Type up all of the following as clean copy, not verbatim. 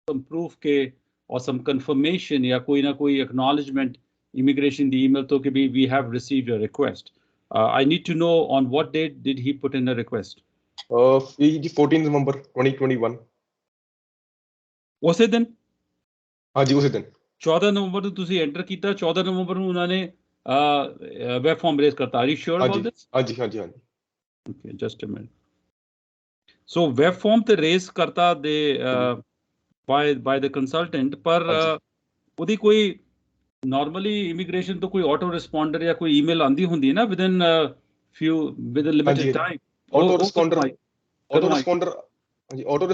some proof के or some confirmation या कोई ना कोई acknowledgement immigration the email तो कि भी we have received your request. I need to know on what date did he put in a request? 14 November 2021. ਉਸੇ ਦਿਨ? ਹਾਂਜੀ ਉਸੇ ਦਿਨ 14 ਨਵੰਬਰ ਨੂੰ ਤੁਸੀਂ ਐਂਟਰ ਕੀਤਾ, 14 ਨਵੰਬਰ ਨੂੰ ਉਹਨਾਂ ਨੇ ਵੈਬ ਫਾਰਮ ਰੇਜ਼ ਕਰਤਾ. Are you sure about this? ਹਾਂਜੀ ਹਾਂਜੀ ਹਾਂਜੀ. Okay, just a minute. So web form ਤੇ ਰੇਜ਼ ਕਰਤਾ ਦੇ by the consultant, ਪਰ ਉਹਦੀ ਕੋਈ normally immigration ਤੋਂ ਕੋਈ auto responder ਜਾਂ ਕੋਈ email ਆਂਦੀ ਹੁੰਦੀ ਹੈ ਨਾ within limited time. auto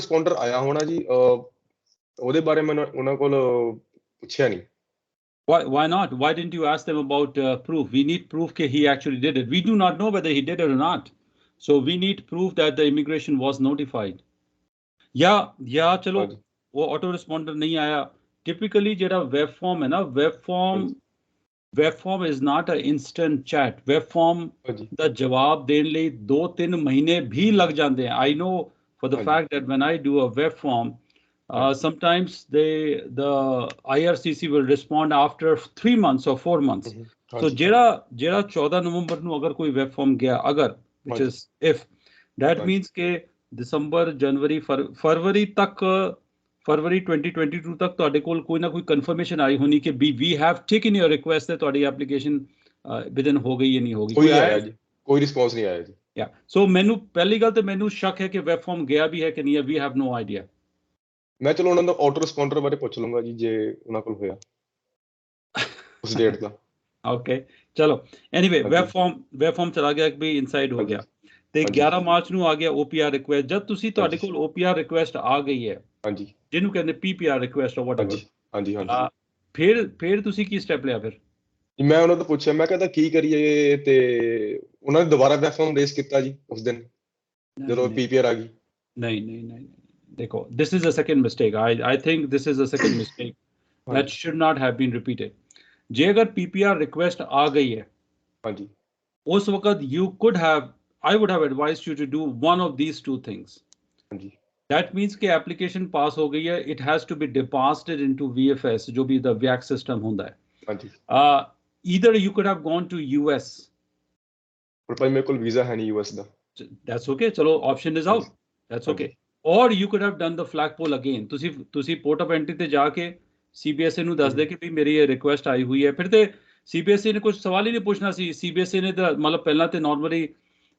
responder ਆਇਆ ਹੋਣਾ ਜੀ. ਉਹਦੇ ਬਾਰੇ ਮੈਂ ਉਹਨਾਂ ਕੋਲ ਪੁੱਛਿਆ ਨਹੀਂ. Why not? Why didn't you ask them about proof? We need proof that he actually did it. We do not know whether he did it or not. So we need proof that the immigration was notified. Yeah, चलो वो auto responder नहीं आया. Typically जेड़ा web form है ना, web form is not an instant chat. Web form ਦਾ जवाब देने ਲਈ 2-3 ਮਹੀਨੇ भी लग जाते हैं. I know for the fact that when I do a web form, sometimes the IRCC will respond after 3 months or 4 months. So ਜਿਹੜਾ 14 ਨਵੰਬਰ ਨੂੰ ਅਗਰ ਕੋਈ web form ਗਿਆ ਅਗਰ, which is if, that means ਕਿ ਦਸੰਬਰ, ਜਨਵਰੀ, ਫਰਵਰੀ ਤੱਕ, ਫਰਵਰੀ 2022 ਤੱਕ ਤੁਹਾਡੇ ਕੋਲ ਕੋਈ ਨਾ ਕੋਈ ਕਨਫਰਮੇਸ਼ਨ ਆਈ ਹੋਣੀ ਕਿ we have taken your request ਤੇ ਤੁਹਾਡੀ ਐਪਲੀਕੇਸ਼ਨ ਵਿਦਨ ਹੋ ਗਈ ਜਾਂ ਨਹੀਂ ਹੋ ਗਈ. ਕੋਈ ਆਇਆ ਜੀ, ਕੋਈ ਰਿਸਪੌਂਸ ਨਹੀਂ ਆਇਆ ਜੀ. ਸੋ ਮੈਨੂੰ ਪਹਿਲੀ ਗੱਲ ਤੇ ਮੈਨੂੰ ਸ਼ੱਕ ਹੈ ਕਿ ਵੈਬ ਫਾਰਮ ਗਿਆ ਵੀ ਹੈ ਕਿ ਨਹੀਂ ਹੈ. We have no idea. ਮੈਂ ਚਲੋ ਉਹਨਾਂ ਦਾ ਆਟੋ ਰਿਸਪੌਂਡਰ ਬਾਰੇ ਪੁੱਛ ਲਵਾਂਗਾ ਜੀ ਜੇ ਉਹਨਾਂ ਕੋਲ ਹੋਇਆ ਉਸ ਡੇਟ ਦਾ. ਓਕੇ ਚਲੋ. ਐਨੀਵੇ ਵੈਬ ਫਾਰਮ ਚਲਾ ਗਿਆ ਵੀ ਇਨਸਾਈਡ ਹੋ ਗਿਆ ਤੇ 11 ਮਾਰਚ ਨੂੰ ਆ ਗਿਆ OPR ਰਿਕੁਐਸਟ. ਜਦ ਤੁਸੀਂ ਤੁਹਾਡੇ ਕੋਲ OPR ਰਿਕੁਐਸਟ ਆ ਗਈ ਹੈ, ਹਾਂਜੀ, ਜਿਹਨੂੰ ਕਹਿੰਦੇ PPR ਰਿਕੁਐਸਟ ਔਰ ਵਾਟਐਵਰ, ਹਾਂਜੀ ਹਾਂਜੀ, ਫਿਰ ਤੁਸੀਂ ਕੀ ਸਟੈਪ ਲਿਆ? ਫਿਰ ਮੈਂ ਉਹਨਾਂ ਤੋਂ ਪੁੱਛਿਆ, ਮੈਂ ਕਹਿੰਦਾ ਕੀ ਕਰੀਏ, ਤੇ ਉਹਨਾਂ ਨੇ ਦੁਬਾਰਾ ਵੈਬ ਫਾਰਮ ਰੇਜ਼ ਕੀਤਾ ਜੀ ਉਸ ਦਿਨ ਜਦੋਂ PPR ਆ ਗਈ. ਨਹੀਂ देखो, this is a second mistake. I think this is a second mistake that should not have been repeated. ਜੇ ਅਗਰ PPR request ਆ ਗਈ ਹੈ, ਹਾਂਜੀ, ਉਸ ਵਕਤ you could have, I would have advised you to do one of these two things. ਹਾਂਜੀ, that means ਕਿ application pass ਹੋ ਗਈ ਹੈ, it has to be deposited into VFS, ਜੋ ਵੀ the VAC system ਹੁੰਦਾ ਹੈ. ਹਾਂਜੀ, either you could have gone to US. ਪਰ ਭਾਈ ਮੇਰੇ ਕੋਲ ਵੀਜ਼ਾ ਹੈ ਨਹੀਂ US ਦਾ. That's okay, ਚਲੋ option is out. That's okay. Or you could have done the flagpole again. ਤੁਸੀਂ port of entry ਤੇ ਜਾ ਕੇ CBSE ਨੂੰ ਦੱਸ ਦੇ ਕਿ ਵੀ ਮੇਰੀ ਇਹ ਰਿਕੁਐਸਟ ਆਈ ਹੋਈ ਹੈ. ਫਿਰ ਤੇ CBSE ਨੇ ਕੁਝ ਸਵਾਲ ਹੀ ਨਹੀਂ ਪੁੱਛਣਾ ਸੀ. CBSE ਨੇ ਤਾਂ ਮਤਲਬ ਪਹਿਲਾਂ ਤੇ ਨਾਰਮਲੀ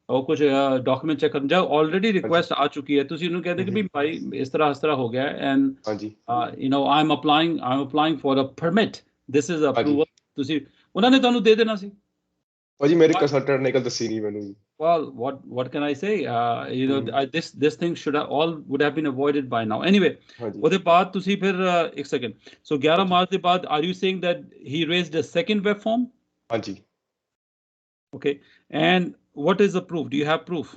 ਉਹ ਕੁਝ ਡਾਕੂਮੈਂਟ ਚੈੱਕ ਕਰਨ ਜਾ, ਆਲਰੇਡੀ ਰਿਕੁਐਸਟ ਆ ਚੁੱਕੀ ਹੈ, ਤੁਸੀਂ ਉਹਨੂੰ ਕਹਿੰਦੇ ਕਿ ਵੀ ਭਾਈ ਇਸ ਤਰ੍ਹਾਂ ਹੋ ਗਿਆ and you know I am applying for a permit, this is approval. ਤੁਸੀਂ ਉਹਨਾਂ ਨੇ ਤੁਹਾਨੂੰ ਦੇ ਦੇਣਾ ਸੀ. ਭਾਜੀ ਮੇਰੀ ਕੰਸਲਟੈਂਟ ਨੇ ਗੱਲ ਦੱਸੀ ਨਹੀਂ ਮੈਨੂੰ ਜੀ. Well, what can I say? You know, this thing would have been avoided by now. Anyway, ਉਹਦੇ ਬਾਅਦ ਤੁਸੀਂ ਫਿਰ ਇੱਕ ਸੈਕਿੰਡ. So 11 ਮਾਰਚ ਦੇ ਬਾਅਦ are you saying that he raised a second web form? ਹਾਂਜੀ. Okay. And what is the proof? Do you have proof?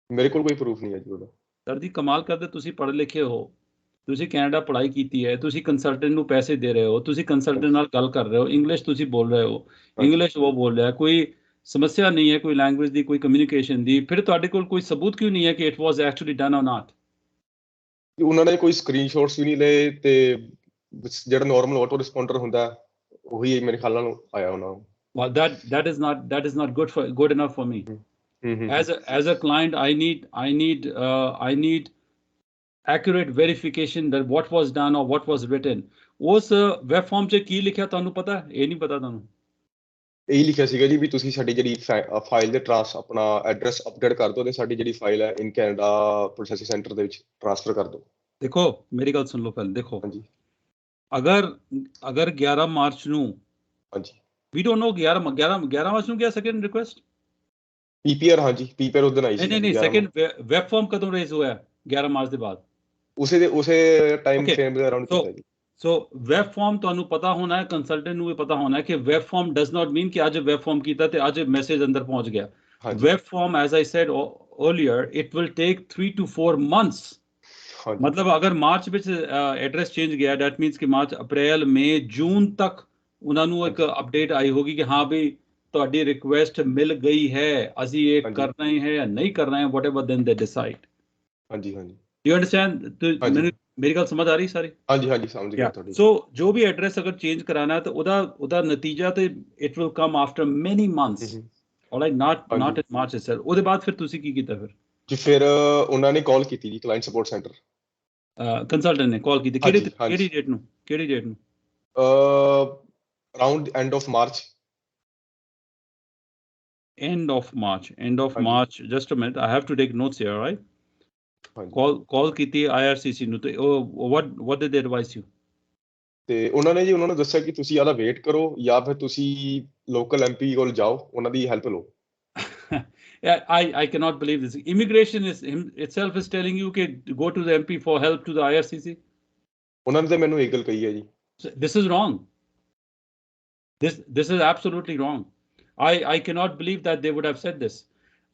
ਮੇਰੇ ਕੋਲ ਕੋਈ ਪ੍ਰੂਫ ਨਹੀਂ ਹੈ ਜੀ ਉਹਦਾ. ਸਰ ਜੀ ਕਮਾਲ ਕਰਦੇ, ਤੁਸੀਂ ਪੜ੍ਹੇ ਲਿਖੇ ਹੋ, ਤੁਸੀਂ ਕੈਨੇਡਾ ਪੜ੍ਹਾਈ ਕੀਤੀ ਹੈ, ਤੁਸੀਂ ਕੰਸਲਟੈਂਟ ਨੂੰ ਪੈਸੇ ਦੇ ਰਹੇ ਹੋ, ਤੁਸੀਂ ਕੰਸਲਟੈਂਟ ਨਾਲ ਗੱਲ ਕਰ ਰਹੇ ਹੋ, ਇੰਗਲਿਸ਼ ਤੁਸੀਂ ਬੋਲ ਰਹੇ ਹੋ, ਇੰਗਲਿਸ਼ ਉਹ ਬੋਲ ਰਿਹਾ, ਕੋਈ ਸਮੱਸਿਆ ਨਹੀਂ ਹੈ ਕੋਈ ਲੈਂਗੁਏਜ ਦੀ, ਕੋਈ ਕਮਿਊਨੀਕੇਸ਼ਨ ਦੀ, ਫਿਰ ਤੁਹਾਡੇ ਕੋਲ ਕੋਈ ਸਬੂਤ ਕਿਉਂ ਨਹੀਂ ਹੈ ਕਿ it was actually done or ਨਾਟ? ਉਹਨਾਂ ਨੇ ਕੋਈ ਸਕਰੀਨਸ਼ਾਟਸ ਵੀ ਨਹੀਂ ਲਏ ਤੇ ਜਿਹੜਾ ਨਾਰਮਲ ਆਟੋ ਰਿਸਪੌਂਡਰ ਹੁੰਦਾ ਉਹੀ ਮੇਰੇ ਖਿਆਲ ਨਾਲ ਆਇਆ ਉਹਨਾਂ ਨੂੰ. Well, that is not good enough for me. As a client, I need accurate verification that what was done or what was written. ਉਸ ਵੈਬ ਫਾਰਮ 'ਚ ਕੀ ਲਿਖਿਆ ਤੁਹਾਨੂੰ ਪਤਾ? ਇਹ ਨਹੀਂ ਪਤਾ ਤੁਹਾਨੂੰ? ਇਹੀ ਲਿਖਿਆ ਸੀਗਾ ਜੀ ਵੀ ਤੁਸੀਂ ਸਾਡੀ ਜਿਹੜੀ ਫਾਈਲ ਦੇ ਆਪਣਾ ਐਡਰੈਸ ਅਪਡੇਟ ਕਰ ਦਿਓ ਤੇ ਸਾਡੀ ਜਿਹੜੀ ਫਾਈਲ ਹੈ ਇਨ ਕੈਨੇਡਾ ਪ੍ਰੋਸੈਸਿੰਗ ਸੈਂਟਰ ਦੇ ਵਿੱਚ ਟ੍ਰਾਂਸਫਰ ਕਰ ਦਿਓ. ਦੇਖੋ ਮੇਰੀ ਗੱਲ ਸੁਣ ਲਓ ਪਹਿਲਾਂ. ਦੇਖੋ ਹਾਂਜੀ, ਅਗਰ 11 ਮਾਰਚ ਨੂੰ, ਹਾਂਜੀ, we don't know 11 ਮਾਰਚ ਨੂੰ ਗਿਆ ਸੈਕੰਡ ਰਿਕੁਐਸਟ PPR. ਹਾਂਜੀ PPR ਉਸ ਦਿਨ ਆਈ ਸੀ. ਨਹੀਂ ਸੈਕੰਡ ਵੈਬ ਫਾਰਮ ਕਦੋਂ ਰੇਜ਼ ਹੋਇਆ? 11 ਮਾਰਚ ਦੇ ਬਾਅਦ ਉਸੇ ਟਾਈਮ ਫਰੇਮ ਦੇ ਅਰਾਊਂਡ ਕੀਤਾ ਜੀ. ਸੋ ਵੈਬ ਫਾਰਮ ਤੁਹਾਨੂੰ ਪਤਾ ਹੋਣਾ ਹੈ, ਕੰਸਲਟੈਂਟ ਨੂੰ ਵੀ ਪਤਾ ਹੋਣਾ ਹੈ ਕਿ ਵੈਬ ਫਾਰਮ ਡਸ ਨਾਟ ਮੀਨ ਕਿ ਅੱਜ ਵੈਬ ਫਾਰਮ ਕੀਤਾ ਤੇ ਅੱਜ ਮੈਸੇਜ ਅੰਦਰ ਪਹੁੰਚ ਗਿਆ. Web form as I said earlier it will take 3 to 4 months. ਮਤਲਬ ਅਗਰ ਮਾਰਚ ਵਿੱਚ ਐਡਰੈਸ ਚੇਂਜ ਗਿਆ, that means ਕਿ ਮਾਰਚ, ਅਪ੍ਰੈਲ, ਮਈ, ਜੂਨ ਤੱਕ ਉਹਨਾਂ ਨੂੰ ਇੱਕ ਅਪਡੇਟ ਆਈ ਹੋਗੀ ਕਿ ਹਾਂ ਵੀ ਤੁਹਾਡੀ ਰਿਕੁਐਸਟ ਮਿਲ ਗਈ ਹੈ, ਅਸੀਂ ਇਹ ਕਰਨਾ ਹੀ ਹੈ ਜਾਂ ਨਹੀਂ ਕਰਨਾ ਹੈ, whatever then they decide. ਹਾਂਜੀ ਹਾਂਜੀ. You understand? तो ਹਾਂਜੀ मैंने मेरी गल समझ आ रही सारी? ਹਾਂਜੀ ਹਾਂਜੀ ਸਮਝ ਗਿਆ Yeah. ਤੁਹਾਡੀ So जो भी एड्रेस अगर चेंज कराना है तो ਉਹਦਾ ਨਤੀਜਾ ਤੇ it will come after many months. Hmm, All right, not ਹਾਂਜੀ in March itself. ਉਹਦੇ ਬਾਅਦ ਫਿਰ ਤੁਸੀਂ ਕੀ ਕੀਤਾ ਫਿਰ? ਜੀ ਫਿਰ ਉਹਨਾਂ ਨੇ ਕਾਲ ਕੀਤੀ ਜੀ ਕਲਾਇੰਟ ਸਪੋਰਟ ਸੈਂਟਰ ਕੰਸਲਟੈਂਟ ਨੇ ਕਾਲ ਕੀਤੀ ਹਾਂਜੀ ਹਾਂਜੀ ਕਿਹੜੀ ਡੇਟ ਨੂੰ? Around end of March End of ਹਾਂਜੀ March. Just a minute, I have to take notes here, all right? ਹਾਂਜੀ Call ਕੀਤੀ IRCC ਨੂੰ ਤੇ what did they advise you? ਤੇ ਉਹਨਾਂ ਨੇ ਉਹਨਾਂ ਨੂੰ ਦੱਸਿਆ ਕਿ ਤੁਸੀਂ ਆਦਾ ਵੇਟ ਕਰੋ ਜਾਂ ਫਿਰ ਤੁਸੀਂ ਲੋਕਲ ਐਮਪੀ ਕੋਲ ਜਾਓ ਉਹਨਾਂ ਦੀ ਹੈਲਪ ਲਓ Yeah, I cannot believe this. Immigration itself is telling you to go to the MP for help to the IRCC. ਉਹਨਾਂ ਨੇ ਤਾਂ ਮੈਨੂੰ ਇਹ ਗੱਲ ਕਹੀ ਹੈ ਜੀ So this is wrong. This is absolutely wrong. I cannot believe that they would have said this.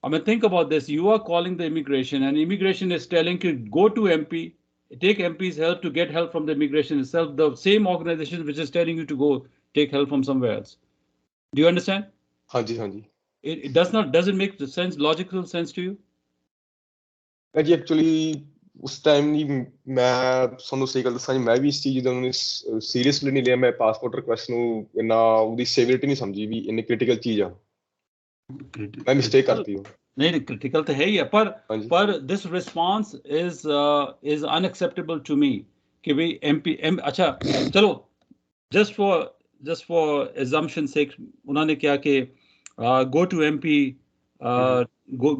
I mean, think about this. You are calling the immigration, and immigration is telling you go to MP, take MP's help to get help from the immigration itself. The same organization which is telling you to go take help from somewhere else. Do you understand? ਹਾਂਜੀ ਹਾਂਜੀ It doesn't make sense, logical sense to you? ਜੀ actually ਉਸ time ਨਹੀਂ ਮੈਂ ਤੁਹਾਨੂੰ ਸਹੀ ਗੱਲ ਦੱਸਾਂ ਜੀ ਮੈਂ ਵੀ ਇਸ ਚੀਜ਼ ਨੂੰ ਸੀਰੀਅਸਲੀ ਨਹੀਂ ਲਿਆ ਮੈਂ ਪਾਸਪੋਰਟ ਰਿਕੁਐਸਟ ਨੂੰ ਇੰਨਾ ਉਹਦੀ ਸੇਵਰਿਟੀ ਨਹੀਂ ਸਮਝੀ ਵੀ ਇੰਨੀ ਕ੍ਰਿਟੀਕਲ ਚੀਜ਼ ਆ ਮੈਂ ਮਿਸਟੇਕ Critical? ਕਰਤੀ ਉਹ नहीं, critical तो है ही है, ਹਾਂਜੀ पर this response is unacceptable to me कि भाई अच्छा चलो, just for assumption sake उन्होंने क्या कि go to MP,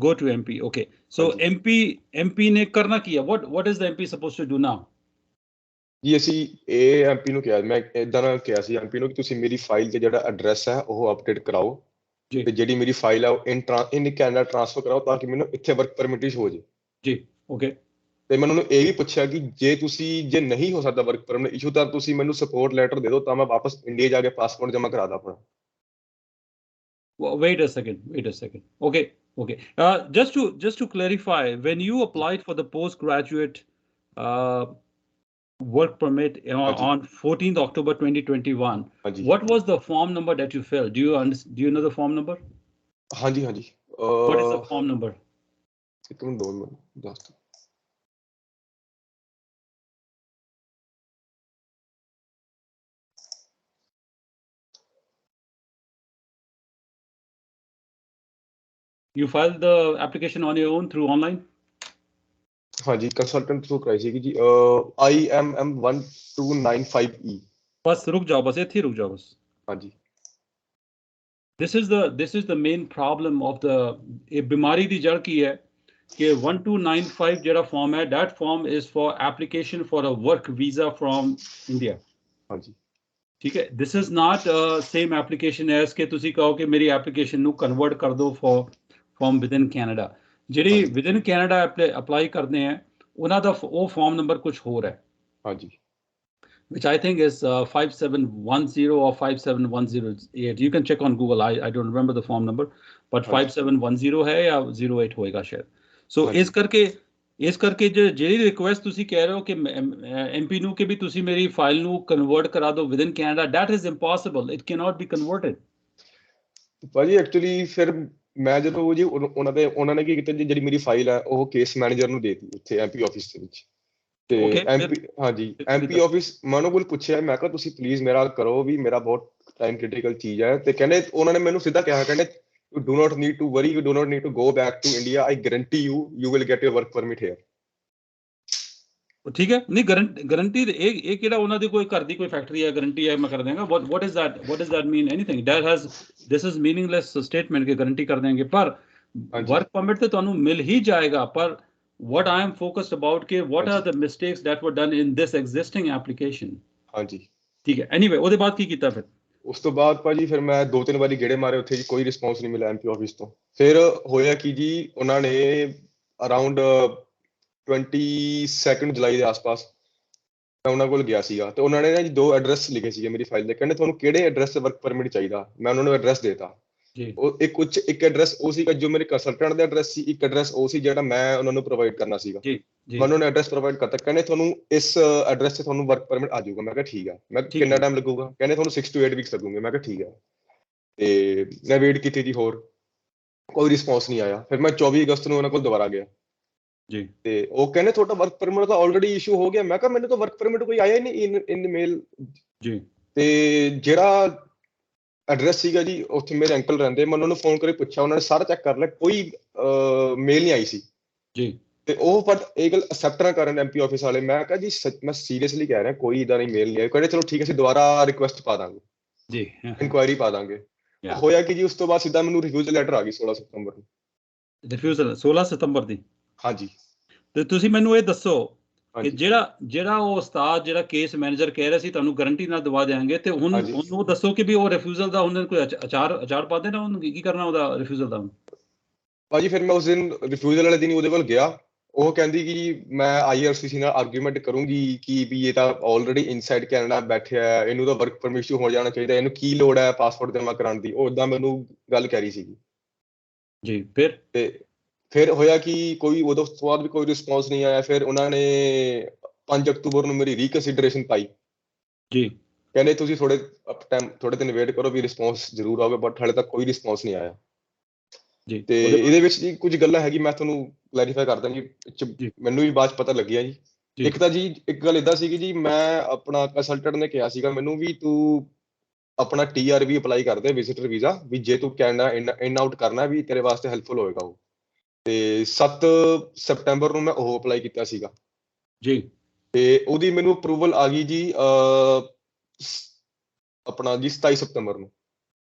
go to MP, okay, so ਹਾਂਜੀ MP ने करना किया, what is the MP supposed to do now? ਜੀ ਅਸੀਂ ਇਹ ਐਮਪੀ ਨੂੰ ਕਿਹਾ ਮੈਂ ਇਦਾਂ ਨਾਲ ਕਿਹਾ ਸੀ ਐਮਪੀ ਨੂੰ ਕਿ ਤੁਸੀਂ ਮੇਰੀ ਫਾਈਲ ਤੇ ਜਿਹੜਾ ਐਡਰੈਸ ਹੈ ਉਹ ਅਪਡੇਟ ਕਰਾਓ जी ਤੇ ਜਿਹੜੀ ਮੇਰੀ ਫਾਈਲ ਹੈ ਉਹ ਇਨ ਕੈਨੇਡਾ ਟ੍ਰਾਂਸਫਰ ਕਰਾਓ ਤਾਂ ਕਿ ਮੈਨੂੰ ਇੱਥੇ ਵਰਕ ਪਰਮਿਟ ਇਸ਼ੂ ਹੋ ਜੇ जी okay ਤੇ ਮੈਂ ਉਹਨਾਂ ਨੂੰ ਇਹ ਵੀ ਪੁੱਛਿਆ ਕਿ ਜੇ ਨਹੀਂ ਹੋ ਸਕਦਾ ਵਰਕ ਪਰਮਿਟ ਇਸ਼ੂ ਤਾਂ ਤੁਸੀਂ ਮੈਨੂੰ ਸਪੋਰਟ ਲੈਟਰ ਦੇ ਦਿਓ ਤਾਂ ਮੈਂ ਵਾਪਸ ਇੰਡੀਆ ਜਾ ਕੇ ਪਾਸਪੋਰਟ ਜਮ੍ਹਾਂ ਕਰਾ ਦਾਂ ਆਪਣਾ Wait a second. Okay. Just to clarify, when you applied for the postgraduate uh, work permit ਹਾਂਜੀ on 14th October 2021, ਹਾਂਜੀ what was the form number that you filled? Do you know the form number? ਹਾਂਜੀ ਹਾਂਜੀ What is the form number? ਇੱਕ minute ਦੋ minute ਦੱਸ ਦਿਓ You filed the application on your own through online? ਹਾਂਜੀ consultant through ਕਰਾਈ ਸੀਗੀ ਜੀ IMM 1295E बस रुक जाओ, बस ਇੱਥੇ ਹੀ ਰੁਕ ਜਾਓ ਬਸ। ਹਾਂਜੀ This is the main problem of the ਇਹ ਬਿਮਾਰੀ ਦੀ ਜੜ ਕੀ ਹੈ ਕਿ 1295 ਜਿਹੜਾ form ਹੈ, that form is for application for a work visa from India. ਹਾਂਜੀ ਠੀਕ ਹੈ, this is not same application as ਕਿ ਤੁਸੀਂ ਕਹੋ ਕਿ ਮੇਰੀ application ਨੂੰ convert ਕਰ ਦਿਓ from within Canada. ਜਿਹੜੀ within Canada apply ਕਰਦੇ ਹੈ ਉਹਨਾਂ ਦਾ ਉਹ form number ਕੁਝ ਹੋਰ ਹੈ, ਹਾਂਜੀ which I think is 5710 or 57108. You can check on Google. I don't remember the form number, but 5710 है या 08 होएगा शायद. So ਇਸ ਕਰਕੇ ਜਿਹੜੀ ਰਿਕੁਐਸਟ ਤੁਸੀਂ ਕਹਿ ਰਹੇ ਹੋ ਕਿ ਐਮਪੀ ਨੂੰ ਕਿ ਵੀ ਤੁਸੀਂ ਮੇਰੀ ਫਾਈਲ ਨੂੰ ਕਨਵਰਟ ਕਰਾ ਦਿਓ within Canada, that is impossible. It cannot be converted. ਭਾਜੀ ਐਕਚੁਅਲੀ ਫਿਰ ਮੈਂ ਜਦੋਂ ਜੀ ਉਹਨਾਂ ਨੇ ਕੀ ਕੀਤਾ ਜੀ ਜਿਹੜੀ ਮੇਰੀ ਫਾਈਲ ਹੈ ਉਹ ਕੇਸ ਮੈਨੇਜਰ ਨੂੰ ਦੇਤੀ ਉੱਥੇ ਐਮਪੀ ਆਫਿਸ ਦੇ ਵਿੱਚ ਤੇ ਐਮਪੀ ਹਾਂਜੀ ਐਮਪੀ ਆਫਿਸ ਮੈਂ ਉਹਨਾਂ ਕੋਲ ਪੁੱਛਿਆ ਮੈਂ ਕਿਹਾ ਤੁਸੀਂ ਪਲੀਜ਼ ਮੇਰਾ ਕਰੋ ਵੀ ਮੇਰਾ ਬਹੁਤ ਟਾਈਮ ਕ੍ਰਿਟੀਕਲ ਚੀਜ਼ ਹੈ ਤੇ ਕਹਿੰਦੇ ਉਹਨਾਂ ਨੇ ਮੈਨੂੰ ਸਿੱਧਾ ਕਿਹਾ ਕਹਿੰਦੇ you do not need to worry, you do not need to go back to India, I guarantee you will get your work permit here. ਠੀਕ ਹੈ, ਨਹੀਂ ਗਾਰੰਟੀ ਇਹ ਕਿਹੜਾ ਉਹਨਾਂ ਦੀ ਕੋਈ ਘਰ ਦੀ ਕੋਈ ਫੈਕਟਰੀ ਹੈ ਗਾਰੰਟੀ ਹੈ ਮੈਂ ਕਰ ਦੇਵਾਂਗਾ? what does that mean? Anything this is meaningless statement ਕਿ ਗਾਰੰਟੀ ਕਰ ਦੇਣਗੇ, ਪਰ ਵਰਕ ਪਰਮਿਟ ਤੇ ਤੁਹਾਨੂੰ ਮਿਲ ਹੀ ਜਾਏਗਾ, ਪਰ what I am focused about ਕਿ what are the mistakes that were done in this existing application. ਹਾਂਜੀ ਠੀਕ ਹੈ, anyway ਉਹਦੇ ਬਾਅਦ ਕੀ ਕੀਤਾ ਫਿਰ? ਉਸ ਤੋਂ ਬਾਅਦ ਭਾਜੀ ਫਿਰ ਮੈਂ 2-3 ਵਾਰੀ ਗੇੜੇ ਮਾਰੇ ਉੱਥੇ ਜੀ ਕੋਈ ਰਿਸਪੌਂਸ ਨਹੀਂ ਮਿਲਿਆ ਐਮਪੀ ਆਫਿਸ ਤੋਂ। ਫਿਰ ਹੋਇਆ ਕਿ ਜੀ ਉਹਨਾਂ ਨੇ ਅਰਾਊਂਡ 22 ਜੁਲਾਈ ਦੇ ਆਸ-ਪਾਸ ਮੈਂ ਉਹਨਾਂ ਕੋਲ ਗਿਆ ਸੀਗਾ ਤੇ ਉਹਨਾਂ ਨੇ ਨਾ ਜੀ 2 ਐਡਰੈਸ ਲਿਖੇ ਸੀਗੇ ਮੇਰੀ ਫਾਈਲ ਦੇ, ਕਹਿੰਦੇ ਤੁਹਾਨੂੰ ਕਿਹੜੇ ਐਡਰੈਸ ਤੇ ਵਰਕ ਪਰਮਿਟ ਚਾਹੀਦਾ? ਮੈਂ ਉਹਨਾਂ ਨੂੰ ਐਡਰੈਸ ਦੇਤਾ। ਉਹ ਇੱਕ ਐਡਰੈਸ ਉਹ ਸੀਗਾ ਜੋ ਮੇਰੇ ਕੰਸਲਟੈਂਟ ਦਾ ਐਡਰੈਸ ਸੀ, ਇੱਕ ਐਡਰੈਸ ਉਹ ਸੀ ਜਿਹੜਾ ਮੈਂ ਉਹਨਾਂ ਨੂੰ ਪ੍ਰੋਵਾਈਡ ਕਰਨਾ ਸੀਗਾ। ਮੈਂ ਉਹਨਾਂ ਨੂੰ ਐਡਰੈਸ ਪ੍ਰੋਵਾਈਡ ਕਰਤਾ, ਕਹਿੰਦੇ ਤੁਹਾਨੂੰ ਇਸ ਐਡਰੈਸ ਤੇ ਤੁਹਾਨੂੰ ਵਰਕ ਪਰਮਿਟ ਆ ਜਾਊਗਾ। ਮੈਂ ਕਿਹਾ ਠੀਕ ਆ। ਮੈਂ ਕਿੰਨਾ ਟਾਈਮ ਲੱਗੂਗਾ? ਕਹਿੰਦੇ ਤੁਹਾਨੂੰ 6 to 8 ਵੀਕਸ ਲੱਗੂਗੇ। ਮੈਂ ਕਿਹਾ ਠੀਕ ਹੈ। ਤੇ ਮੈਂ ਵੇਟ ਕੀਤੀ ਜੀ, ਹੋਰ ਕੋਈ ਰਿਸਪੌਂਸ ਨਹੀਂ ਆਇਆ। ਫਿਰ ਮੈਂ 24 ਅਗਸਤ ਨੂੰ ਉਹਨਾਂ ਕੋਲ ਦੁਬਾਰਾ ਗਿਆ ਜੀ ਤੇ ਉਹ ਕਹਿੰਦੇ ਤੁਹਾਡਾ ਵਰਕ ਪਰਮਿਟ ਤਾਂ ਆਲਰੇਡੀ ਇਸ਼ੂ ਹੋ ਗਿਆ। ਮੈਂ ਕਿਹਾ ਮੈਨੂੰ ਤਾਂ ਵਰਕ ਪਰਮਿਟ ਕੋਈ ਆਇਆ ਹੀ ਨਹੀਂ ਇਨ ਮੇਲ ਜੀ। ਤੇ ਜਿਹੜਾ ਐਡਰੈਸ ਸੀਗਾ ਜੀ ਉੱਥੇ ਮੇਰੇ ਅੰਕਲ ਰਹਿੰਦੇ, ਮੈਂ ਉਹਨਾਂ ਨੂੰ ਫੋਨ ਕਰਕੇ ਪੁੱਛਿਆ, ਉਹਨਾਂ ਨੇ ਸਾਰਾ ਚੈੱਕ ਕਰ ਲਿਆ, ਕੋਈ ਮੇਲ ਨਹੀਂ ਆਈ ਸੀ ਜੀ। ਤੇ ਉਹ ਪਰ ਇਹ ਗੱਲ ਅਕਸੈਪਟ ਨਾ ਕਰਨ ਐਮਪੀ ਆਫਿਸ ਵਾਲੇ। ਮੈਂ ਕਿਹਾ ਜੀ ਮੈਂ ਸੀਰੀਅਸਲੀ ਕਹਿ ਰਿਹਾ ਕੋਈ ਇਦਾਂ ਨਹੀਂ ਮੇਲ ਨਹੀਂ ਆਈ। ਕਹਿੰਦੇ ਚਲੋ ਠੀਕ ਹੈ ਅਸੀਂ ਦੁਬਾਰਾ ਰਿਕੁਐਸਟ ਪਾ ਦਾਂਗੇ ਜੀ ਇਨਕੁਆਇਰੀ ਪਾ ਦਾਂਗੇ। ਹੋਇਆ ਕਿ ਜੀ ਉਸ ਤੋਂ ਬਾਅਦ ਸਿੱਧਾ ਮੈਨੂੰ ਰਿਫਿਊਜ਼ਲ ਲੈਟਰ ਆ ਗਈ 16 ਸਤੰਬਰ ਨੂੰ। ਰਿਫਿਊਜ਼ਲ 16 ਸਤੰਬਰ ਦੀ? ਹਾਂਜੀ। ਤੇ ਤੁਸੀਂ ਮੈਨੂੰ ਇਹ ਦੱਸੋ ਕਿ ਹਾਂਜੀ ਜਿਹੜਾ ਉਹ ਉਸਤਾਦ ਜਿਹੜਾ ਕੇਸ ਮੈਨੇਜਰ ਕਹਿ ਰਿਹਾ ਸੀ ਤੁਹਾਨੂੰ ਗਾਰੰਟੀ ਨਾਲ ਦਵਾ ਦੇਾਂਗੇ, ਤੇ ਹੁਣ ਹਾਂਜੀ ਉਹਨੂੰ ਦੱਸੋ ਕਿ ਵੀ ਉਹ ਰਿਫਿਊਜ਼ਲ ਦਾ ਉਹਨਾਂ ਨੇ ਕੋਈ ਅਚਾਰ ਪਾ ਦੇਣਾ, ਉਹਨੂੰ ਕੀ ਕਰਨਾ ਉਹਦਾ ਰਿਫਿਊਜ਼ਲ ਦਾ? ਭਾਜੀ ਫਿਰ ਮੈਂ ਉਸ ਦਿਨ ਰਿਫਿਊਜ਼ਲ ਵਾਲੇ ਦਿਨ ਉਹਦੇ ਕੋਲ ਗਿਆ। ਉਹ ਕਹਿੰਦੀ ਕਿ ਮੈਂ ਆਈਆਰਸੀਸੀ ਨਾਲ ਆਰਗੂਮੈਂਟ ਕਰੂੰਗੀ ਕਿ ਵੀ ਇਹ ਤਾਂ ਆਲਰੇਡੀ ਇਨਸਾਈਡ ਕੈਨੇਡਾ ਬੈਠਿਆ ਹੈ, ਇਹਨੂੰ ਤਾਂ ਵਰਕ ਪਰਮਿਟ ਹੋ ਜਾਣਾ ਚਾਹੀਦਾ, ਇਹਨੂੰ ਕੀ ਲੋੜ ਹੈ ਪਾਸਪੋਰਟ ਜਮ੍ਹਾਂ ਕਰਾਉਣ ਦੀ। ਉਹ ਏਦਾਂ ਮੈਨੂੰ ਗੱਲ ਕਹਿ ਰਹੀ ਸੀਗੀ ਜੀ। ਫਿਰ ਹੋਇਆ ਕਿ ਕੋਈ ਉਦੋਂ ਤੋਂ ਬਾਅਦ ਵੀ ਕੋਈ ਰਿਸਪੌਂਸ ਨਹੀਂ ਆਇਆ। ਫਿਰ ਉਹਨਾਂ ਨੇ 5 ਅਕਤੂਬਰ ਨੂੰ ਮੇਰੀ ਰੀਕਨਸੀਡਰੇਸ਼ਨ ਪਾਈ ਜੀ। ਕਹਿੰਦੇ ਤੁਸੀਂ ਥੋੜੇ ਦਿਨ ਵੇਟ ਕਰੋ ਵੀ ਰਿਸਪੌਂਸ ਜ਼ਰੂਰ ਆਊਗਾ, ਬਟ ਹਾਲੇ ਤੱਕ ਕੋਈ ਰਿਸਪੌਂਸ ਨਹੀਂ ਆਇਆ। ਜੀ ਤੇ ਇਹਦੇ ਵਿੱਚ ਜੀ ਕੁਝ ਗੱਲਾਂ ਹੈਗੀ, ਮੈਂ ਤੁਹਾਨੂੰ ਕਲੈਰੀਫਾਈ ਕਰਦਾ ਜੀ, ਮੈਨੂੰ ਵੀ ਬਾਅਦ ਚ ਪਤਾ ਲੱਗਿਆ ਜੀ। ਇੱਕ ਤਾਂ ਜੀ ਇੱਕ ਗੱਲ ਏਦਾਂ ਸੀਗੀ ਜੀ, ਮੈਂ ਆਪਣਾ ਕੰਸਲਟੈਂਟ ਨੇ ਕਿਹਾ ਸੀਗਾ ਮੈਨੂੰ ਵੀ ਤੂੰ ਆਪਣਾ TRV ਅਪਲਾਈ ਕਰਦੇ ਵਿਜ਼ਿਟਰ ਵੀਜ਼ਾ, ਵੀ ਜੇ ਤੂੰ ਕੈਨੇਡਾ ਇਨ ਆਊਟ ਕਰਨਾ ਵੀ ਤੇਰੇ ਵਾਸਤੇ ਹੈਲਪਫੁਲ ਹੋਏਗਾ ਉਹ। ਤੇ 7 ਸਪਟੈਂਬਰ ਨੂੰ ਮੈਂ ਉਹ ਅਪਲਾਈ ਕੀਤਾ ਸੀਗਾ ਜੀ। ਤੇ ਉਹਦੀ ਮੈਨੂੰ ਅਪਰੂਵਲ ਆ ਗਈ ਜੀ ਆਪਣਾ ਜੀ 27 ਸਪਟੰਬਰ ਨੂੰ।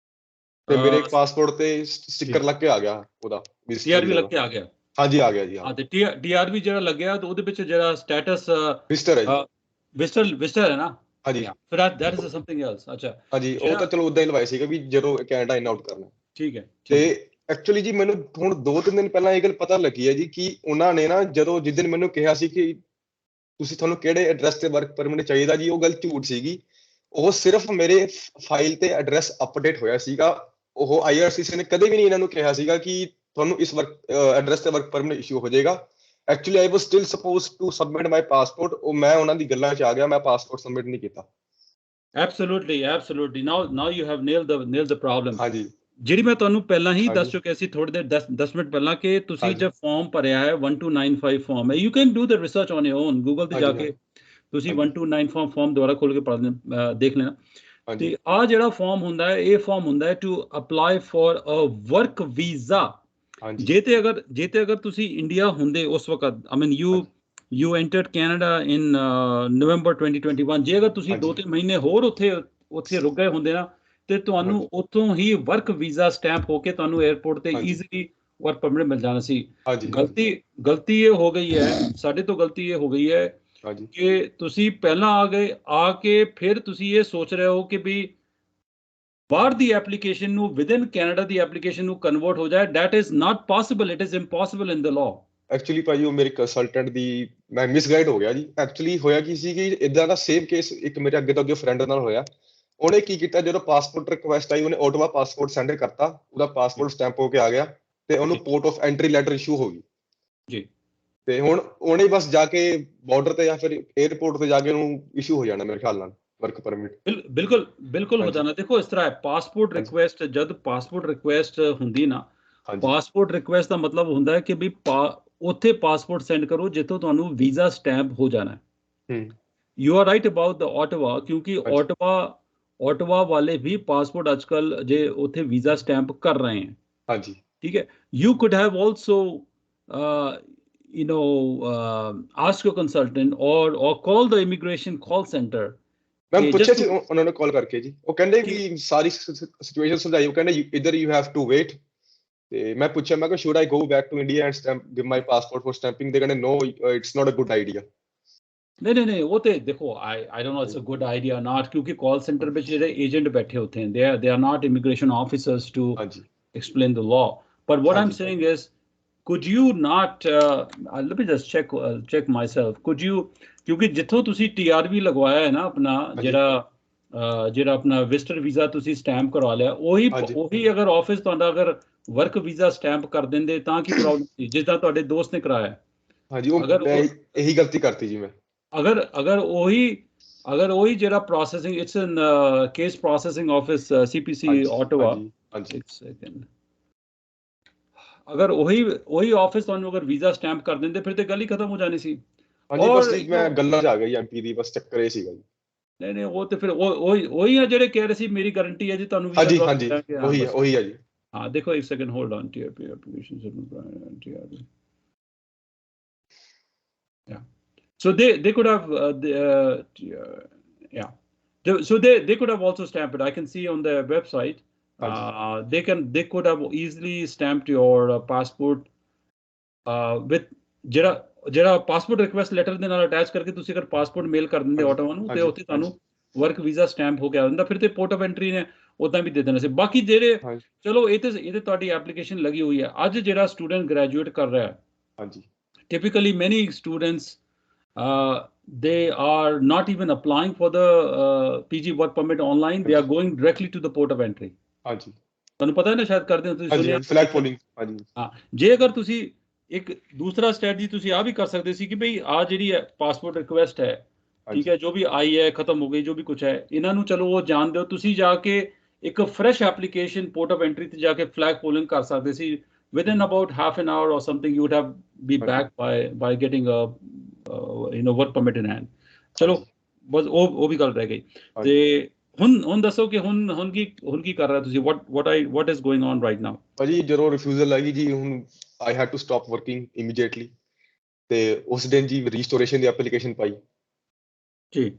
ਤੇ ਮੇਰੇ ਪਾਸਪੋਰਟ ਤੇ ਸਟicker ਲੱਗ ਕੇ ਆ ਗਿਆ ਉਹਦਾ TRV ਲੱਗ ਕੇ ਆ ਗਿਆ? ਹਾਂਜੀ ਆ ਗਿਆ ਜੀ। ਹਾਂ ਤੇ TRV ਜਿਹੜਾ ਲੱਗਿਆ ਤਾਂ ਉਹਦੇ ਵਿੱਚ ਜਿਹੜਾ ਸਟੇਟਸ ਵਿਜ਼ਟਰ ਹੈ ਜੀ। ਵਿਜ਼ਟਰ ਹੈ ਨਾ? ਹਾਂਜੀ। ਫਿਰ that is something else। ਅੱਛਾ ਹਾਂਜੀ ਉਹ ਤਾਂ ਚਲੋ ਉਦਾਂ ਹੀ ਲਵਾਇਆ ਸੀਗਾ ਵੀ ਜਦੋਂ ਕੈਨੇਡਾ ਇਨ ਆਊਟ ਕਰਨਾ। ਠੀਕ ਹੈ। ਤੇ ਐਕਚੁਅਲੀ ਜੀ ਮੈਨੂੰ ਹੁਣ 2-3 ਦਿਨ ਪਹਿਲਾਂ ਇਹ ਗੱਲ ਪਤਾ ਲੱਗੀ ਹੈ ਜੀ ਕਿ ਉਹਨਾਂ ਨੇ ਨਾ ਜਦੋਂ ਜਿਸ ਦਿਨ ਮੈਨੂੰ ਕਿਹਾ ਸੀ ਕਿ ਤੁਹਾਨੂੰ ਕਿਹੜੇ ਐਡਰੈਸ ਤੇ ਵਰਕ ਪਰਮਿਟ ਚਾਹੀਦਾ ਜੀ, ਉਹ ਗੱਲ ਝੂਠ ਸੀਗੀ। ਉਹ ਸਿਰਫ ਮੇਰੇ ਫਾਈਲ ਤੇ ਐਡਰੈਸ ਅਪਡੇਟ ਹੋਇਆ ਸੀਗਾ। ਉਹ IRCC ਨੇ ਕਦੇ ਵੀ ਨਹੀਂ ਇਹਨਾਂ ਨੂੰ ਕਿਹਾ ਸੀਗਾ ਕਿ ਤੁਹਾਨੂੰ ਇਸ ਐਡਰੈਸ ਤੇ ਵਰਕ ਪਰਮਿਟ ਇਸ਼ੂ ਹੋ ਜਾਏਗਾ। Actually I was still supposed to submit my passport. ਉਹ ਮੈਂ ਉਹਨਾਂ ਦੀ ਗੱਲਾਂ 'ਚ ਆ ਗਿਆ, ਮੈਂ ਪਾਸਪੋਰਟ ਸਬਮਿਟ ਨਹੀਂ ਕੀਤਾ। Absolutely now you have nailed the problem। ਹਾਂਜੀ। ਜਿਹੜੀ ਮੈਂ ਤੁਹਾਨੂੰ ਪਹਿਲਾਂ ਹੀ ਦੱਸ ਚੁੱਕਿਆ ਸੀ ਥੋੜੀ ਦੇਰ 10 ਮਿੰਟ ਪਹਿਲਾਂ ਕਿ ਤੁਸੀਂ ਜਦ ਫਾਰਮ ਭਰਿਆ ਹੈ 1295 ਫਾਰਮ ਹੈ, you can do the research on your own Google ਤੇ ਜਾ ਕੇ ਤੁਸੀਂ 129 ਫਾਰਮ ਦੁਬਾਰਾ ਖੋਲ ਕੇ ਦੇਖ ਲੈਣਾ। ਤੇ ਆ ਜਿਹੜਾ ਫਾਰਮ ਹੁੰਦਾ ਹੈ ਇਹ ਫਾਰਮ ਹੁੰਦਾ ਹੈ to apply for a work visa. ਜੇ ਤੇ ਅਗਰ ਤੁਸੀਂ ਇੰਡੀਆ ਹੁੰਦੇ ਉਸ ਵਕਤ, I mean you entered Canada in November 2021, ਜੇ ਅਗਰ ਤੁਸੀਂ 2-3 ਮਹੀਨੇ ਹੋਰ ਉੱਥੇ ਰੁਕ ਗਏ ਹੁੰਦੇ ਨਾ ਤੇ ਤੁਹਾਨੂੰ ਉੱਥੋਂ ਹੀ ਵਰਕ ਵੀਜ਼ਾ ਸਟੈਂਪ ਹੋ ਕੇ ਤੁਹਾਨੂੰ 에ਅਰਪੋਰਟ ਤੇ ਈਜ਼ੀਲੀ ਵਰਕ ਪਰਮਿਟ ਮਿਲ ਜਾਣਾ ਸੀ। ਗਲਤੀ ਇਹ ਹੋ ਗਈ ਹੈ, ਸਾਡੇ ਤੋਂ ਗਲਤੀ ਇਹ ਹੋ ਗਈ ਹੈ ਕਿ ਤੁਸੀਂ ਪਹਿਲਾਂ ਆ ਕੇ ਫਿਰ ਤੁਸੀਂ ਇਹ ਸੋਚ ਰਹੇ ਹੋ ਕਿ ਵੀ ਬਾਹਰ ਦੀ ਐਪਲੀਕੇਸ਼ਨ ਨੂੰ ਵਿਦਿਨ ਕੈਨੇਡਾ ਦੀ ਐਪਲੀਕੇਸ਼ਨ ਨੂੰ ਕਨਵਰਟ ਹੋ ਜਾਏ। That is not possible, it is impossible in the law. Actually ਭਾਜੀ ਉਹ ਮੇਰੇ ਕੰਸਲਟੈਂਟ ਦੀ ਮੈਂ ਮਿਸਗਾਈਡ ਹੋ ਗਿਆ ਜੀ। ਐਕਚੁਅਲੀ ਹੋਇਆ ਕੀ ਸੀ ਕਿ ਇਦਾਂ ਦਾ ਸੇਮ ਕੇਸ ਇੱਕ ਮੇਰੇ ਅੱਗੇ ਤੋਂ ਅੱਗੇ ਫਰੈਂਡ ਨਾਲ ਹੋਇਆ। ਉਹਨੇ ਕੀ ਕੀਤਾ, ਜਦੋਂ ਪਾਸਪੋਰਟ ਰਿਕੁਐਸਟ ਆਈ ਉਹਨੇ ਆਟੋਮਾ ਪਾਸਪੋਰਟ ਸੈਂਡ ਕਰਤਾ, ਉਹਦਾ ਪਾਸਪੋਰਟ ਸਟੈਂਪ ਹੋ ਕੇ ਆ ਗਿਆ ਤੇ ਉਹਨੂੰ port of entry letter issue ਹੋ ਗਈ ਜੀ। ਤੇ ਹੁਣ ਉਹਨੇ ਬਸ ਜਾ ਕੇ ਬਾਰਡਰ ਤੇ ਜਾਂ ਫਿਰ 에ਅਰਪੋਰਟ ਤੇ ਜਾ ਕੇ ਉਹਨੂੰ ਇਸ਼ੂ ਹੋ ਜਾਣਾ ਮੇਰੇ ਖਿਆਲ ਨਾਲ ਵਰਕ ਪਰਮਿਟ। ਬਿਲਕੁਲ ਹੋ ਜਾਣਾ। ਦੇਖੋ ਇਸ ਤਰ੍ਹਾਂ ਹੈ, ਪਾਸਪੋਰਟ ਰਿਕੁਐਸਟ ਜਦ ਪਾਸਪੋਰਟ ਰਿਕੁਐਸਟ ਹੁੰਦੀ ਨਾ, ਪਾਸਪੋਰਟ ਰਿਕੁਐਸਟ ਦਾ ਮਤਲਬ ਹੁੰਦਾ ਹੈ ਕਿ ਵੀ ਉੱਥੇ ਪਾਸਪੋਰਟ ਸੈਂਡ ਕਰੋ ਜਿੱਥੋਂ ਤੁਹਾਨੂੰ ਵੀਜ਼ਾ ਸਟੈਂਪ ਹੋ ਜਾਣਾ ਹੈ। You are right about the Ottawa, ਕਿਉਂਕਿ ਆਟਵਾ ਵਾਲੇ ਵੀ ਪਾਸਪੋਰਟ ਅੱਜ ਕੱਲ ਜੇ ਉੱਥੇ ਵੀਜ਼ਾ ਸਟੈਂਪ ਕਰ ਰਹੇ ਹਨ। ਹਾਂਜੀ ਠੀਕ ਹੈ। You could have also ask your consultant or call the immigration call center। ਮੈਂ ਪੁੱਛਿਆ ਸੀ ਉਹਨਾਂ ਨੂੰ ਕਾਲ ਕਰਕੇ ਜੀ, ਉਹ ਕਹਿੰਦੇ ਵੀ ਸਾਰੀ ਸਿਚੁਏਸ਼ਨ ਸਮਝਾਈ। ਉਹ ਕਹਿੰਦੇ ਇਧਰ ਯੂ ਹੈਵ ਟੂ ਵੇਟ। ਤੇ ਮੈਂ ਪੁੱਛਿਆ, ਮੈਂ ਕਿਹਾ should I go back to India and stamp give my passport for stamping. ਦੇ ਕਹਿੰਦੇ no, it's not a good idea. ਨਹੀਂ ਉਹ ਤੇ ਦੇਖੋ I don't know it's a good idea or not, ਕਿਉਂਕਿ ਕਾਲ ਸੈਂਟਰ ਵਿੱਚ ਜਿਹੜੇ ਏਜੰਟ ਬੈਠੇ ਹੁੰਦੇ ਹਨ they are not immigration officers to explain the law, but what I'm saying is could you not let me just check myself, could you, ਕਿਉਂਕਿ ਜਿੱਥੋਂ ਤੁਸੀਂ TRV ਲਗਵਾਇਆ ਹੈ ਨਾ ਆਪਣਾ ਜਿਹੜਾ ਆਪਣਾ ਵਿਜ਼ਟਰ ਵੀਜ਼ਾ ਤੁਸੀਂ ਸਟੈਂਪ ਕਰਵਾ ਲਿਆ, ਉਹੀ ਅਗਰ ਆਫਿਸ ਤੁਹਾਡਾ ਅਗਰ ਵਰਕ ਵੀਜ਼ਾ ਸਟੈਂਪ ਕਰ ਦਿੰਦੇ ਤਾਂ ਕੀ ਪ੍ਰੋਬਲਮ ਸੀ, ਜਿੱਦਾਂ ਤੁਹਾਡੇ ਦੋਸਤ ਨੇ ਕਰਾਇਆ? ਹਾਂਜੀ ਉਹ ਇਹੀ ਗਲਤੀ ਕਰਤੀ ਜੀ ਮੈਂ। ਅਗਰ ਉਹੀ ਜਿਹੜਾ processing, it's in case processing office CPC ਆਟੋਵਾ। ਇੱਕ ਸੈਕਿੰਡ, ਅਗਰ ਉਹੀ ਆਫਿਸ ਤੁਹਾਨੂੰ ਅਗਰ ਵੀਜ਼ਾ ਸਟੈਂਪ ਕਰ ਦਿੰਦੇ ਫਿਰ ਤੇ ਗੱਲ ਹੀ ਖਤਮ ਹੋ ਜਾਣੀ ਸੀ। ਹਾਂਜੀ ਬਸ ਜੀ ਮੈਂ ਗੱਲਾਂ 'ਚ ਆ ਗਿਆ ਜੀ ਐਮਪੀ ਦੀ, ਬਸ ਚੱਕਰ ਇਹ ਸੀਗਾ ਜੀ। ਨਹੀਂ ਉਹ ਤੇ ਫਿਰ ਉਹੀ ਆ ਜਿਹੜੇ ਕਹਿ ਰਹੇ ਸੀ ਮੇਰੀ ਗਾਰੰਟੀ ਹੈ ਜੀ ਤੁਹਾਨੂੰ ਵੀਜ਼ਾ ਦਵਾ ਦਾਂਗੇ। ਉਹੀ ਹੈ ਜੀ। ਹਾਂ ਦੇਖੋ ਇੱਕ second hold on TRP application TRP yeah so they could have yeah so they could have also stamped it. I can see on their website they could have easily stamped your passport with ਜਿਹੜਾ passport request letter ਦੇ ਨਾਲ attach ਕਰਕੇ ਤੁਸੀਂ ਅਗਰ passport ਮੇਲ ਕਰ ਦਿੰਦੇ ਆਟੋਮਾ ਨੂੰ ਤੇ ਉੱਥੇ ਤੁਹਾਨੂੰ ਵਰਕ ਵੀਜ਼ਾ ਸਟੈਂਪ ਹੋ ਕੇ ਆ ਜਾਂਦਾ, ਫਿਰ ਤੇ ਪੋਰਟ ਆਫ ਐਂਟਰੀ ਨੇ ਉਦਾਂ ਵੀ ਦੇ ਦੇਣਾ ਸੀ। ਬਾਕੀ ਜਿਹੜੇ ਚਲੋ ਇਹ ਤੇ ਤੁਹਾਡੀ ਐਪਲੀਕੇਸ਼ਨ ਲੱਗੀ ਹੋਈ ਹੈ। ਅੱਜ ਜਿਹੜਾ ਸਟੂਡੈਂਟ ਗ੍ਰੈਜੂਏਟ ਕਰ ਰਿਹਾ ਹੈ, ਹਾਂਜੀ, typically many students they are not even applying for the PG work permit online. They are going directly to the port of entry. ਹਾਂਜੀ, ਤੁਹਾਨੂੰ ਪਤਾ ਹੈ ਨਾ, ਸ਼ਾਇਦ ਕਰਦੇ ਹੋ ਤੁਸੀਂ ਸੁਣਿਆ ਫਲੈਗ ਪੋਲਿੰਗ। ਹਾਂਜੀ ਹਾਂ, ਜੇ ਅਗਰ ਤੁਸੀਂ ਇੱਕ ਦੂਸਰਾ ਸਟ੍ਰੈਟਜੀ ਤੁਸੀਂ ਆ ਵੀ ਕਰ ਸਕਦੇ ਸੀ ਕਿ ਭਈ ਆ ਜਿਹੜੀ ਹੈ ਪਾਸਪੋਰਟ ਰਿਕੁਐਸਟ ਹੈ, ਠੀਕ ਹੈ, ਜੋ ਵੀ ਆਈ ਹੈ ਖਤਮ ਹੋ ਗਈ, ਜੋ ਵੀ ਕੁਝ ਹੈ, ਇਹਨਾਂ ਨੂੰ ਚਲੋ ਉਹ ਜਾਣ ਦਿਓ, ਤੁਸੀਂ ਜਾ ਕੇ ਇੱਕ fresh application port of entry ਤੇ ਜਾ ਕੇ ਫਲੈਗ ਪੋਲਿੰਗ ਕਰ ਸਕਦੇ ਸੀ। Within about half an hour or something, you would have be back by getting a work permit in hand. ਚਲੋ ਬਸ ਉਹ ਵੀ ਗੱਲ ਰਹਿ ਗਈ। ਤੇ ਹੁਣ ਦੱਸੋ ਕਿ ਹੁਣ ਕੀ ਕਰ ਰਹੇ ਤੁਸੀਂ? what is going on right now? ਭਾਜੀ ਜਦੋਂ ਰਿਫਿਊਜ਼ਲ ਆਈ ਜੀ, ਹੁਣ I had to stop working immediately, ਤੇ ਉਸ ਦਿਨ ਜੀ ਰੀਸਟੋਰੇਸ਼ਨ ਦੀ ਐਪਲੀਕੇਸ਼ਨ ਪਾਈ ਜੀ,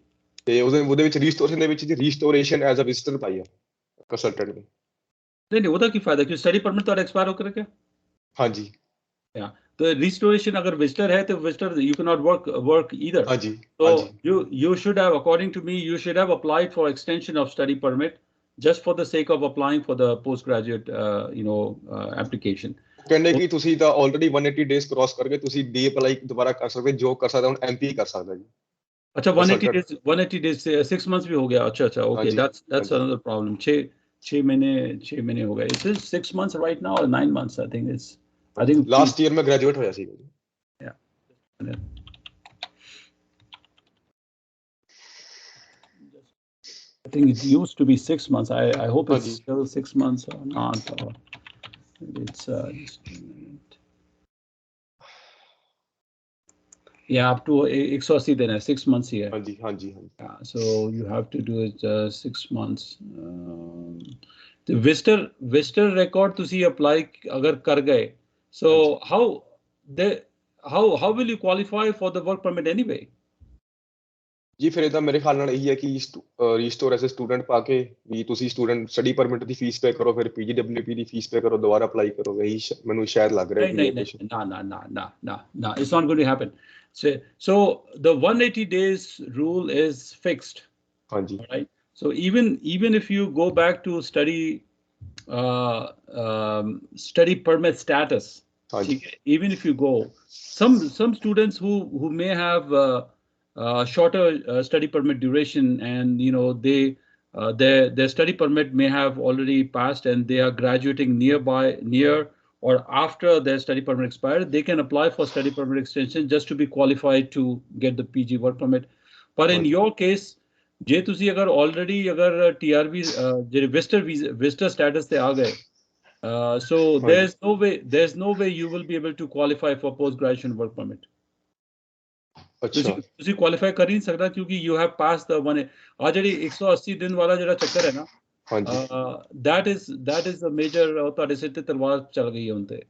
ਤੇ ਉਹਦੇ ਵਿੱਚ ਰੀਸਟੋਰੇਸ਼ਨ ਦੇ ਵਿੱਚ ਜੀ ਰੀਸਟੋਰੇਸ਼ਨ ਐਜ਼ ਅ ਵਿਜ਼ਟਰ ਪਾਈ ਆ ਕੰਸਲਟੈਂਟ ਨੇ। ਨਹੀਂ ਉਹਦਾ ਕੀ ਫਾਇਦਾ ਕਿ ਸਟੱਡੀ ਪਰਮਿਟ ਤੁਹਾਡਾ ਐਕਸਪਾਇਰ ਹੋ ਕੇ? ਹਾਂਜੀ तो restoration अगर visitor है तो visitor you cannot work either. So you should have, according to me, you should have applied for extension of study permit just for the sake of applying for the postgraduate application. ਕਹਿੰਦੇ ਕਿ ਤੁਸੀਂ ਤਾਂ already 180 days cross ਕਰਕੇ ਤੁਸੀਂ D apply ਦੁਬਾਰਾ ਕਰ ਸਕਦੇ, ਜੋ ਕਰ ਸਕਦਾ ਹੁਣ ਐਮਪੀ ਕਰ ਸਕਦਾ ਜੀ। अच्छा 180 days 6 months भी हो गया? अच्छा okay, that's another problem. 6 महीने हो गए। It is 6 months right now or 9 months I think last year मैं graduate होया सी। Yeah. I think it used to be 6 months. I hope it's still 6 months or not, or it's just a minute. Yeah, up to 180 दिन है, 6 months ही है। हाँ जी। So you have to do it 6 months. The visitor record तुसी apply अगर कर गए, so how will you qualify for the work permit anyway? ਜੀ ਫਿਰ ਇਹਦਾ ਮੇਰੇ ਖਿਆਲ ਨਾਲ ਇਹੀ ਹੈ ਕਿ ਰੀਸਟੋਰ ਐਸ ਸਟੂਡੈਂਟ ਪਾ ਕੇ ਵੀ ਤੁਸੀਂ ਸਟੂਡੈਂਟ ਸਟੱਡੀ ਪਰਮਿਟ ਦੀ ਫੀਸ ਪੇ ਕਰੋ, ਫਿਰ PGWPP ਦੀ ਫੀਸ ਪੇ ਕਰੋ, ਦੁਬਾਰਾ ਅਪਲਾਈ ਕਰੋ। ਇਹੀ ਮੈਨੂੰ ਸ਼ਾਇਦ ਲੱਗ ਰਿਹਾ ਕਿ no, it's not going to happen. So the 180 days rule is fixed. ਹਾਂਜੀ, right? So even if you go back to study permit status, even if you go, some students who may have shorter study permit duration, and their study permit may have already passed and they are graduating near or after their study permit expired, they can apply for study permit extension just to be qualified to get the PG work permit. But in your case, ਜੇ ਤੁਸੀਂ ਅਗਰ already ਅਗਰ TRV ਜਿਹੜੇ visitor status ਤੇ ਆ ਗਏ, so there's no way you will be able to qualify for post graduation work permit. ਤੁਸੀਂ qualify ਕਰ ਹੀ ਨਹੀਂ ਸਕਦਾ ਕਿਉਂਕਿ you have passed the one ਆ ਜਿਹੜੀ 180 ਦਿਨ ਵਾਲਾ ਜਿਹੜਾ ਚੱਕਰ ਹੈ ਨਾ, that is a major ਤੁਹਾਡੇ ਸਿਰ ਤੇ ਤਲਵਾਰ ਚੱਲ ਗਈ ਹੈ ਹੁਣ ਤੇ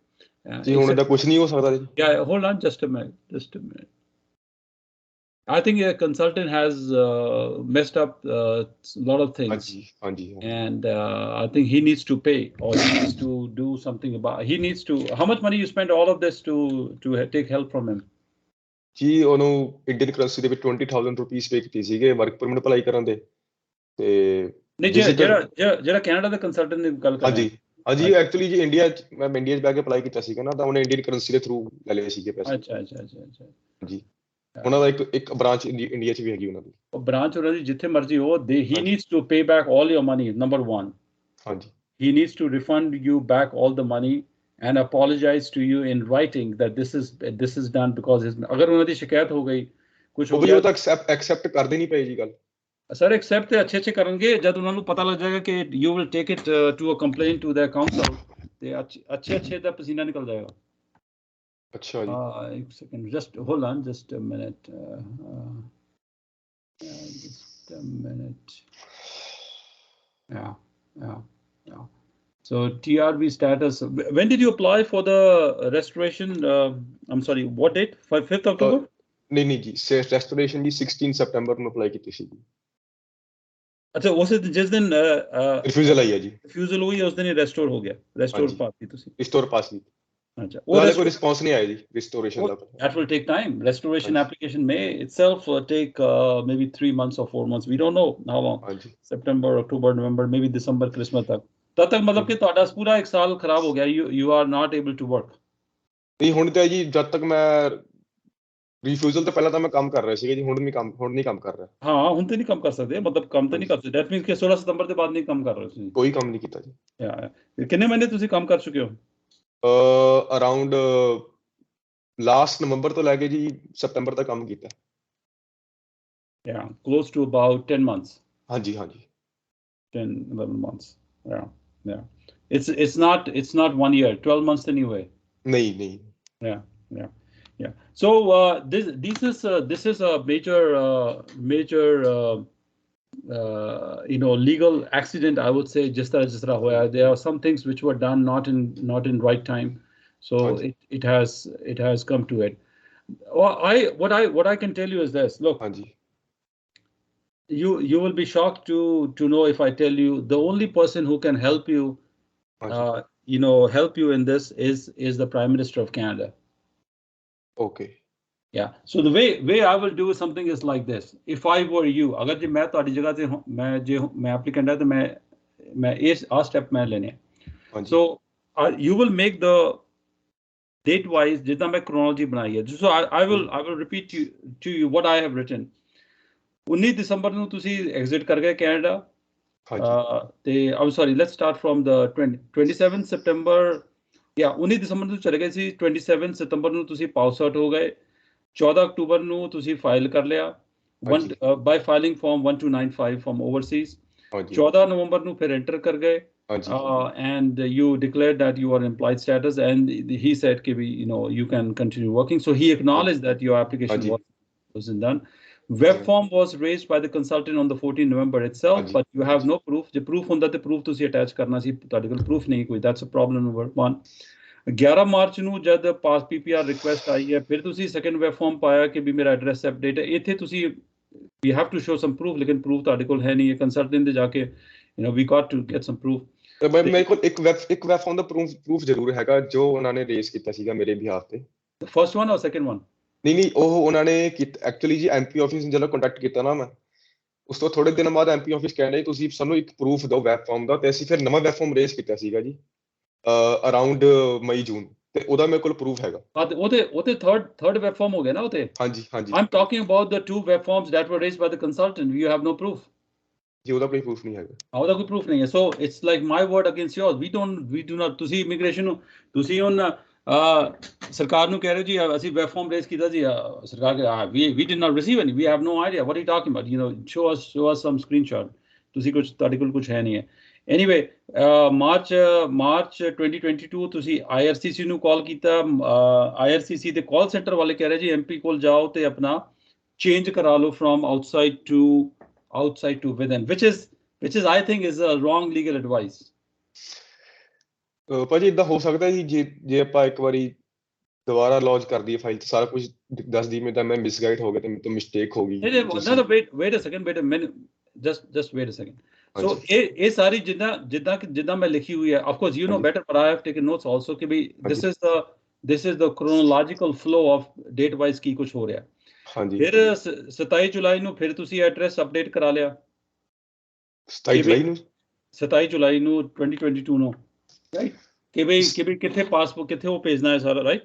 ਜੀ। ਹੁਣ ਇਹਦਾ ਕੁਝ ਨਹੀਂ ਹੋ ਸਕਦਾ ਜੀ। Yeah, hold on just a minute. I think a consultant has messed up a lot of things. Hanji. And I think he needs to pay, or he needs to do something about. He needs to. How much money you spent all of this to take help from him? ਜੀ ਉਹਨੂੰ Indian currency ਦੇ ਵਿੱਚ 20,000 rupees pay ਕੀਤੀ ਸੀਗੇ work permit apply ਕਰਨ ਦੇ। ਤੇ ਨਹੀਂ, ਜਿਹੜਾ ਕੈਨੇਡਾ ਦਾ ਕੰਸਲਟੈਂਟ ਦੀ ਗੱਲ ਕਰ ਰਿਹਾ। ਹਾਂਜੀ ਐਕਚੁਅਲੀ ਜੀ ਇੰਡੀਆ 'ਚ ਮੈਂ ਬੈ ਕੇ ਅਪਲਾਈ ਕੀਤਾ ਸੀਗਾ ਨਾ, ਤਾਂ ਉਹਨੇ ਇੰਡੀਅਨ ਕਰੰਸੀ ਦੇ ਥਰੂ ਲੈ ਲਏ ਸੀਗੇ ਪੈਸੇ। ਅੱਛਾ ਜੀ ਉਹਨਾਂ ਦਾ ਇੱਕ ਬ੍ਰਾਂਚ ਇੰਡੀਆ 'ਚ ਵੀ ਹੈਗੀ ਉਹਨਾਂ ਦੀ। ਉਹ ਬ੍ਰਾਂਚ ਉਹਨਾਂ ਦੀ ਜਿੱਥੇ ਮਰਜ਼ੀ ਹੋ, he needs to pay back all your money, number one. ਹਾਂਜੀ, he needs to refund you back all the money and apologize to you in writing that this is done because ਅਗਰ ਉਹਨਾਂ ਦੀ ਸ਼ਿਕਾਇਤ ਹੋ ਗਈ, ਕੁਝ ਹੋ ਗਿਆ, ਉਹ ਤਾਂ ਐਕਸੈਪਟ ਕਰਦੇ ਨਹੀਂ ਪਏ ਜੀ ਗੱਲ। ਸਰ ਐਕਸੈਪਟ ਤੇ ਅੱਛੇ ਕਰਨਗੇ ਜਦ ਉਹਨਾਂ ਨੂੰ ਪਤਾ ਲੱਗ ਜਾਏਗਾ ਕਿ you will take it to a complaint to their council, ਤੇ अच्छे ਦਾ ਪਸੀਨਾ ਨਿਕਲ ਜਾਏਗਾ। ਅੱਛਾ ਜੀ। ਇੱਕ second, just hold on, just a minute, just a minute. Yeah. So TRB status. When did you apply for the restoration? I'm sorry, what date? 5th October? ਨਹੀਂ ਜੀ, ਰੈਸਟੋਰੇਸ਼ਨ ਜੀ 16 ਸਤੰਬਰ ਨੂੰ ਅਪਲਾਈ ਕੀਤੀ ਸੀ। ਅੱਛਾ, ਉਸੇ ਜਿਸ ਦਿਨ ਰਿਫਿਊਜ਼ਲ ਆਈ ਹੈ ਜੀ। ਰਿਫਿਊਜ਼ਲ ਹੋਈ ਉਸ ਦਿਨ ਹੀ ਰੈਸਟੋਰ ਹੋ ਗਿਆ, ਰੈਸਟੋਰ ਪਾਤੀ ਤੁਸੀਂ। ਰਿਸਟੋਰ ਪਾਸ ਨਹੀਂ। ਅੱਛਾ, ਉਹਦਾ ਕੋਈ ਰਿਸਪੌਂਸ ਨਹੀਂ ਆਇਆ ਜੀ ਰਿਸਟੋਰੇਸ਼ਨ ਦਾ। That will take time. Restoration application may itself take maybe 3 months or 4 months. We don't know how long. September, October, November, maybe December, Christmas तक। तब तक मतलब कि ਤੁਹਾਡਾ ਪੂਰਾ ਇੱਕ ਸਾਲ ਖਰਾਬ ਹੋ ਗਿਆ। You are not able to work. ਨਹੀਂ, ਹੁਣ ਤਾਂ ਜੀ ਜਦ ਤੱਕ ਮੈਂ ਰਿਫਿਊਜ਼ਲ ਤੋਂ ਪਹਿਲਾਂ ਤਾਂ ਮੈਂ ਕੰਮ ਕਰ ਰਿਹਾ ਸੀਗਾ ਜੀ, ਹੁਣ ਨਹੀਂ ਕੰਮ ਕਰ ਰਿਹਾ। ਹਾਂ, ਹੁਣ ਤੇ ਨਹੀਂ ਕੰਮ ਕਰ ਸਕਦੇ, ਮਤਲਬ ਕੰਮ ਤੇ ਨਹੀਂ ਕਰ ਸਕਦੇ। That means ਕਿ 16 ਸਤੰਬਰ ਦੇ ਬਾਅਦ ਨਹੀਂ ਕੰਮ ਕਰ ਰਹੇ ਤੁਸੀਂ? ਕੋਈ ਕੰਮ ਨਹੀਂ ਕੀਤਾ ਜੀ। ਕਿੰਨੇ ਮਹੀਨੇ ਤੁਸੀਂ ਕੰਮ ਕਰ ਚੁੱਕੇ ਹੋ? ਅਰਾਊਂਡ ਲਾਸਟ ਨਵੰਬਰ ਤੋਂ ਲੈ ਕੇ ਜੀ ਸਤੰਬਰ ਤੱਕ ਕੰਮ ਕੀਤਾ। Yeah, close to about 10 months. ਹਾਂਜੀ 10, 11 months. Yeah. It's not 1 year. 12 months ਤਾਂ ਨਹੀਂ ਹੋਏ? ਨਹੀਂ. Yeah. So this is a major legal accident, I would say. जिस तरह होया, there are some things which were done not in right time, so it has come to it. What I can tell you is this. Look, you will be shocked to know if I tell you the only person who can help you help you in this is the Prime Minister of Canada. Okay. Yeah. So the way I will do something is like this. If I were you, अगर जे मैं ਤੁਹਾਡੀ ਜਗ੍ਹਾ ਤੇ मैं applicant ਹੈ ਤੇ मैं ਇਸ step ਮੈਂ ਲੈਣੇ। So you will make the date wise ਜਿੱਦਾਂ ਮੈਂ chronology ਬਣਾਈ ਹੈ। So I will repeat to you what I have written. 19 ਦਸੰਬਰ ਨੂੰ ਤੁਸੀਂ exit ਕਰ ਗਏ ਕੈਨੇਡਾ। ਤੇ I'm sorry, let's start from the 27 September. Yeah, 19 ਦਸੰਬਰ ਨੂੰ ਚਲੇ ਗਏ ਸੀ। 27 ਸਤੰਬਰ ਨੂੰ ਤੁਸੀਂ ਪਾਸ ਆਊਟ ਹੋ ਗਏ। 14 ਅਕਤੂਬਰ ਨੂੰ ਤੁਸੀਂ ਫਾਈਲ ਕਰ ਲਿਆ ਬਾਈ ਫਾਈਲਿੰਗ ਫਾਰਮ 1295 ਫਰਮ ਓਵਰਸੀਜ਼। 14 ਨਵੰਬਰ ਨੂੰ ਫਿਰ ਐਂਟਰ ਕਰ ਗਏ and you declared that you are employed status, and he said कि you can continue working. So he acknowledged that your application wasn't done. Web form was raised by the consultant on the 14 November itself, but you have no proof. ਜੇ proof ਹੁੰਦਾ ਤੇ proof ਤੁਸੀਂ attach ਕਰਨਾ ਸੀ, ਤੁਹਾਡੇ ਕੋਲ proof ਨਹੀਂ ਕੋਈ। That's a problem number 1. 11 March ਨੂੰ ਜਦ ਪਾਸ PPR ਰਿਕੁਐਸਟ ਆਈ ਹੈ, ਫਿਰ ਤੁਸੀਂ ਸੈਕੰਡ ਵੈਬ ਫਾਰਮ ਪਾਇਆ ਕਿ ਵੀ ਮੇਰਾ ਐਡਰੈਸ ਅਪਡੇਟ ਹੈ। ਇੱਥੇ ਤੁਸੀਂ we have to show some proof, ਲੇਕਿਨ proof ਤੁਹਾਡੇ ਕੋਲ ਹੈ ਨਹੀਂ। ਕੰਸਲਟੈਂਟ ਦੇ ਜਾ ਕੇ we got to get some proof. ਮੇਰੇ ਕੋਲ ਇੱਕ ਵੈਬ ਫਾਰਮ ਦਾ ਪ੍ਰੂਫ ਜ਼ਰੂਰ ਹੈਗਾ ਜੋ ਉਹਨਾਂ ਨੇ ਰੇਜ਼ ਕੀਤਾ ਸੀਗਾ ਮੇਰੇ ਬਿਹਾਫ ਤੇ। ਫਰਸਟ ਵਨ ਔਰ ਸੈਕੰਡ ਵਨ? ਨਹੀਂ, ਉਹ ਉਹਨਾਂ ਨੇ ਐਕਚੁਅਲੀ ਜੀ ਐਮਪੀ ਆਫਿਸ ਜਦੋਂ ਕੰਟੈਕਟ ਕੀਤਾ ਨਾ ਮੈਂ, ਉਸ ਤੋਂ ਥੋੜੇ ਦਿਨ ਬਾਅਦ ਐਮਪੀ ਆਫਿਸ ਕਹਿੰਦੇ ਤੁਸੀਂ ਸਾਨੂੰ ਇੱਕ ਪ੍ਰੂਫ ਦਿਓ ਵੈਬ ਫਾਰਮ ਦਾ, ਤੇ ਅਸੀਂ ਫਿਰ ਨਵਾਂ ਵੈਬ ਫਾਰਮ ਰੇਜ਼ ਕੀਤਾ ਸੀਗਾ ਜੀ ਅਰਾਊਂਡ ਮਈ ਜੂਨ, ਤੇ ਉਹਦਾ ਮੇਰੇ ਕੋਲ ਪ੍ਰੂਫ ਹੈਗਾ। ਉਹਤੇ ਥਰਡ ਵੈਬ ਫਾਰਮ ਹੋ ਗਿਆ ਨਾ ਉਹਤੇ? ਹਾਂਜੀ I'm talking about the 2 web forms that were raised by the consultant. You have no proof? ਜੀ ਉਹਦਾ ਕੋਈ ਪ੍ਰੂਫ ਨਹੀਂ ਹੈਗਾ। ਉਹਦਾ ਕੋਈ ਪ੍ਰੂਫ ਨਹੀਂ ਹੈ। So it's like my word against yours. We do not, ਤੁਸੀਂ ਇਮੀਗ੍ਰੇਸ਼ਨ ਨੂੰ ਤੁਸੀਂ ਹੁਣ ਸਰਕਾਰ ਨੂੰ ਕਹਿ ਰਹੇ ਹੋ ਜੀ ਅਸੀਂ ਵੈਬ ਫਾਰਮ ਰੇਜ਼ ਕੀਤਾ ਜੀ, ਸਰਕਾਰ we did not receive any, we have no idea what are you talking about, show us some screenshot. ਤੁਸੀਂ ਕੁਝ, ਤੁਹਾਡੇ ਕੋਲ ਕੁਝ ਹੈ ਨਹੀਂ ਹੈ। Anyway, ਮਾਰਚ 2022 ਤੁਸੀਂ IRCC ਨੂੰ ਕਾਲ ਕੀਤਾ। IRCC ਦੇ ਕਾਲ ਸੈਂਟਰ ਵਾਲੇ ਕਹਿ ਰਹੇ ਜੀ MP ਕੋਲ ਜਾਓ ਤੇ ਆਪਣਾ ਚੇਂਜ ਕਰਾ ਲਓ from outside to within, which is I think is a wrong legal advice. ਭਾਜੀ ਇਦਾਂ ਹੋ ਸਕਦਾ ਜੀ ਜੇ ਆਪਾਂ ਇੱਕ ਵਾਰੀ ਦੁਬਾਰਾ ਲੌਂਚ ਕਰ ਦਈਏ ਫਾਈਲ ਤੇ ਸਾਰਾ ਕੁਝ ਦੱਸ ਦਈਏ ਤਾਂ ਮੈਂ ਮਿਸਗਾਈਡ ਹੋ ਗਿਆ ਤੇ ਮੇਰੇ ਤੋਂ ਮਿਸਟੇਕ ਹੋ ਗਈ। No, wait a second, just wait a second. So ਇਹ ਸਾਰੀ ਜਿੱਦਾਂ ਮੈਂ ਲਿਖੀ ਹੋਈ ਹੈ, of course you know better, but I have taken notes also ਕਿ ਵੀ this is the chronological flow of date wise ਕੀ ਕੁਝ ਹੋ ਰਿਹਾ। ਫਿਰ 27 ਜੁਲਾਈ ਨੂੰ ਫਿਰ ਤੁਸੀਂ ਐਡਰੈਸ ਅਪਡੇਟ ਕਰਾ ਲਿਆ। 27 ਜੁਲਾਈ ਨੂੰ 2022 ਨੂੰ, ਰਾਈਟ? ਕਿ ਵੀ ਕਿੱਥੇ ਪਾਸਪੋਰਟ ਕਿੱਥੇ ਉਹ ਭੇਜਣਾ ਹੈ ਸਾਰਾ, ਰਾਈਟ?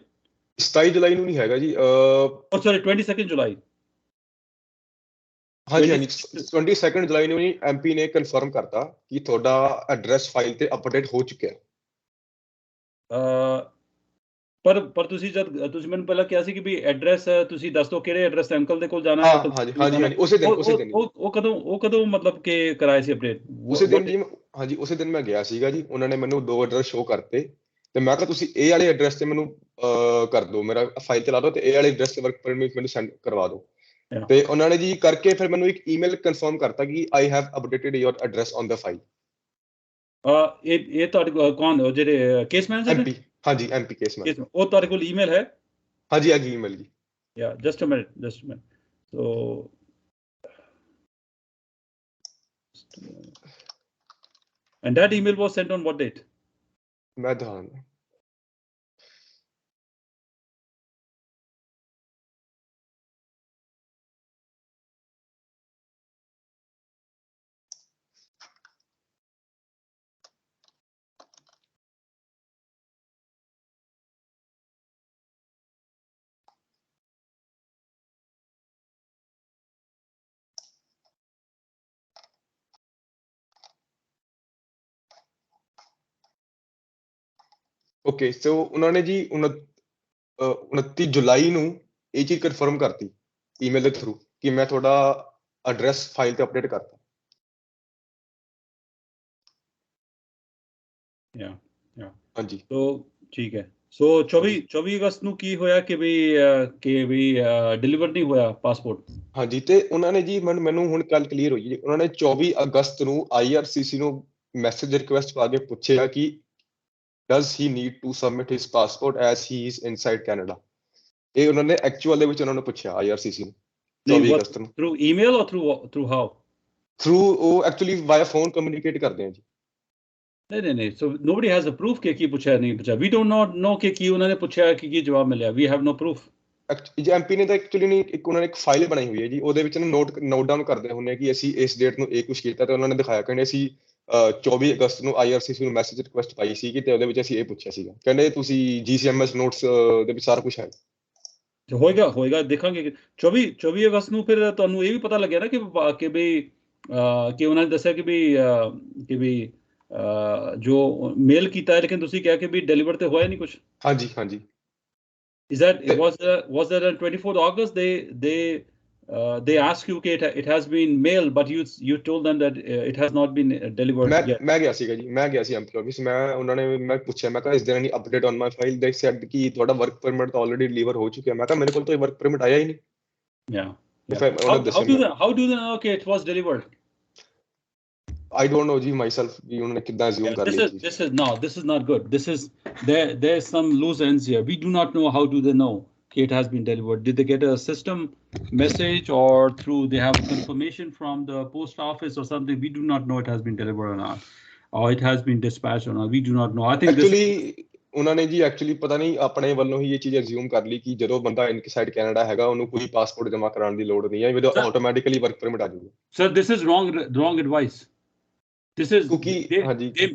27 ਜੁਲਾਈ ਨੂੰ ਨਹੀਂ ਹੈਗਾ ਜੀ, ਸੌਰੀ 22 ਜੁਲਾਈ। ਹਾਂਜੀ 22 ਜੁਲਾਈ ਨੂੰ ਐਮਪੀ ਨੇ ਕਨਫਰਮ ਕਰਤਾ ਕਿ ਤੁਹਾਡਾ ਐਡਰੈਸ ਫਾਈਲ ਤੇ ਅਪਡੇਟ ਹੋ ਚੁੱਕਿਆ। ਪਰ ਤੁਸੀਂ ਮੈਨੂੰ ਪਹਿਲਾਂ ਕਿਹਾ ਸੀ ਕਿ ਵੀ ਐਡਰੈਸ ਤੁਸੀਂ ਦੱਸ ਦਿਓ ਕਿਹੜੇ ਐਡਰੈਸ ਤੇ ਅੰਕਲ ਦੇ ਕੋਲ ਜਾਣਾ ਹੈ। ਹਾਂਜੀ ਉਸੇ ਦਿਨ ਉਹ ਕਦੋਂ ਮਤਲਬ ਕਿ ਕਰਾਏ ਸੀ ਅਪਡੇਟ? ਉਸੇ ਦਿਨ ਜੀ, ਹਾਂਜੀ ਉਸੇ ਦਿਨ ਮੈਂ ਗਿਆ ਸੀਗਾ ਜੀ। ਉਹਨਾਂ ਨੇ ਮੈਨੂੰ 2 ਐਡਰੈਸ ਸ਼ੋ ਕਰਤੇ ਤੇ ਮੈਂ ਕਿਹਾ ਤੁਸੀਂ ਇਹ ਵਾਲੇ ਐਡਰੈਸ ਤੇ ਮੈਨੂੰ ਕਰ ਦਿਓ, ਮੇਰਾ ਫਾਈਲ ਚਲਾ ਦਿਓ ਤੇ ਇਹ ਵਾਲੇ ਐਡਰੈਸ ਤੇ ਵਰਕ ਪਰਮਿਟ ਮੈਨੂੰ ਸੈਂਡ ਕਰਵਾ ਦਿਓ। ਤੇ ਉਹਨਾਂ ਨੇ ਜੀ ਕਰਕੇ ਫਿਰ ਮੈਨੂੰ ਇੱਕ ਈਮੇਲ ਕਨਫਰਮ ਕਰਤਾ ਕਿ I have updated your address on the file. ਇਹ ਤੁਹਾਡੇ ਕੌਣ ਜਿਹੜੇ ਕੇਸ ਮੈਨੇਜਰ ਨੇ? ਹਾਂਜੀ ਐਮਪੀ ਕੇਸ ਮੈਨੇਜਰ। ਉਹ ਤੁਹਾਡੇ ਕੋਲ ਈਮੇਲ ਹੈ? ਹਾਂਜੀ ਹੈਗੀ ਈਮੇਲ ਜੀ। Yeah, just a minute. So, and that email was sent on what date? ਮੈਂ ਦਿਖਾਉਂਦਾ। ਓਕੇ ਸੋ ਉਹਨਾਂ ਨੇ ਜੀ 29 ਜੁਲਾਈ ਨੂੰ ਇਹ ਚੀਜ਼ ਕਨਫਰਮ ਕਰਤੀ ਈਮੇਲ ਦੇ ਥਰੂ ਕਿ ਮੈਂ ਤੁਹਾਡਾ ਐਡਰੈਸ ਫਾਈਲ ਤੇ ਅਪਡੇਟ ਕਰਤਾ। ਹਾਂਜੀ ਸੋ ਠੀਕ ਹੈ। ਸੋ 24 ਅਗਸਤ ਨੂੰ ਕੀ ਹੋਇਆ ਕਿ ਵੀ ਡਿਲੀਵਰ ਨਹੀਂ ਹੋਇਆ ਪਾਸਪੋਰਟ? ਹਾਂਜੀ ਤੇ ਉਹਨਾਂ ਨੇ ਜੀ ਮੈਨੂੰ ਹੁਣ ਕੱਲ ਕਲੀਅਰ ਹੋਈ ਜੀ, ਉਹਨਾਂ ਨੇ 24 ਅਗਸਤ ਨੂੰ IRCC ਨੂੰ ਮੈਸੇਜ ਰਿਕੁਐਸਟ ਪਾ ਕੇ ਪੁੱਛਿਆ ਕਿ does he need to submit his passport as he is inside Canada। ਇਹ ਉਹਨਾਂ ਨੇ ਐਕਚੁਅਲ ਦੇ ਵਿੱਚ ਉਹਨਾਂ ਨੂੰ ਪੁੱਛਿਆ IRCC ਨੂੰ 24 ਅਗਸਤ ਨੂੰ। through email or through how? through ਉਹ ਐਕਚੁਅਲੀ ਵਾਇਆ ਫੋਨ ਕਮਿਊਨੀਕੇਟ ਕਰਦੇ ਆ ਜੀ। ਨਹੀਂ so nobody has a proof ਕਿ ਕੀ ਪੁੱਛਿਆ ਨਹੀਂ ਪੁੱਛਿਆ। we do not know ਕਿ ਕੀ ਉਹਨਾਂ ਨੇ ਪੁੱਛਿਆ ਕਿ ਕੀ ਜਵਾਬ ਮਿਲਿਆ। we have no proof। MP ਨੇ ਤਾਂ ਐਕਚੁਅਲੀ ਨਹੀਂ, ਇੱਕ ਉਹਨਾਂ ਨੇ ਇੱਕ ਫਾਈਲ ਬਣਾਈ ਹੋਈ ਹੈ ਜੀ, ਉਹਦੇ ਵਿੱਚ ਨੋਟ ਡਾਊਨ ਕਰਦੇ ਹੁੰਦੇ ਕਿ ਅਸੀਂ ਇਸ ਡੇਟ ਨੂੰ ਇਹ ਕੁਝ ਕੀਤਾ ਤੇ ਉਹਨਾਂ ਨੇ ਦਿਖਾਇਆ ਕਹਿੰਦੇ ਅਸੀਂ 24 ਅਗਸਤ ਨੂੰ IRCC ਨੂੰ ਮੈਸੇਜ ਰਿਕੁਐਸਟ ਪਾਈ ਸੀਗੀ ਤੇ ਉਹਦੇ ਵਿੱਚ ਅਸੀਂ ਇਹ ਪੁੱਛਿਆ ਸੀਗਾ, ਕਹਿੰਦੇ ਤੁਸੀਂ GCMS ਨੋਟਸ ਦੇ ਵਿੱਚ ਸਾਰਾ ਕੁਝ ਹੈ। ਹੋਏਗਾ ਦੇਖਾਂਗੇ। 24 ਅਗਸਤ ਨੂੰ ਫਿਰ ਤੁਹਾਨੂੰ ਇਹ ਵੀ ਪਤਾ ਲੱਗਿਆ ਨਾ ਕਿ ਉਹਨਾਂ ਨੇ ਦੱਸਿਆ ਕਿ ਵੀ ਜੋ ਮੇਲ ਕੀਤਾ ਹੈ ਲੇਕਿਨ ਤੁਸੀਂ ਕਿਹਾ ਕਿ ਵੀ ਡਿਲੀਵਰ ਤੇ ਹੋਇਆ ਨਹੀਂ ਕੁਝ। ਹਾਂਜੀ is that was that on 24th August they asked you that it has been mailed but you told them that it has not been delivered yet? ਮੈਂ ਗਿਆ ਸੀਗਾ ਜੀ, ਮੈਂ ਗਿਆ ਸੀ ਐਮਪੀ ਆਫਿਸ। ਮੈਂ ਪੁੱਛਿਆ, ਮੈਂ ਕਿਹਾ ਇਸ ਦੇਰ ਐਨੀ ਅਪਡੇਟ ਔਨ ਮਾਈ ਫਾਈਲ? ਦੇ ਸੈਡ ਕਿ ਤੁਹਾਡਾ ਵਰਕ ਪਰਮਿਟ ਤਾਂ ਆਲਰੇਡੀ ਡਿਲੀਵਰ ਹੋ ਚੁੱਕਿਆ। ਮੈਂ ਕਿਹਾ ਮੇਰੇ ਕੋਲ ਤਾਂ ਵਰਕ ਪਰਮਿਟ ਆਇਆ ਹੀ ਨਹੀਂ। how do they know okay it was delivered? I don't know ਜੀ myself ਕਿ ਉਹਨਾਂ ਨੇ ਕਿੱਦਾਂ ਅਸਿਊਮ ਕਰ ਲਿਆ ਜੀ। This is not good. There's some loose ends here. We do not know how do they know it has been delivered. Did they get a system message or through they have confirmation from the post office or something? We do not know it has been delivered or not, or it has been dispatched or not. We do not know. I think ਉਹਨਾਂ ਨੇ ਜੀ actually ਪਤਾ ਨਹੀਂ ਆਪਣੇ ਵੱਲੋਂ ਹੀ ਇਹ ਚੀਜ਼ assume ਕਰ ਲਈ ਕਿ ਜਦੋਂ ਬੰਦਾ ਇਨਸਾਈਡ ਕੈਨੇਡਾ ਹੈਗਾ ਉਹਨੂੰ ਕੋਈ ਪਾਸਪੋਰਟ ਜਮ੍ਹਾਂ ਕਰਾਉਣ ਦੀ ਲੋੜ ਨਹੀਂ ਹੈ, ਇਹਦਾ ਆਟੋਮੈਟਿਕਲੀ ਵਰਕ ਪਰਮਿਟ ਆ ਜਾਊਗਾ। Sir, this is wrong advice. This is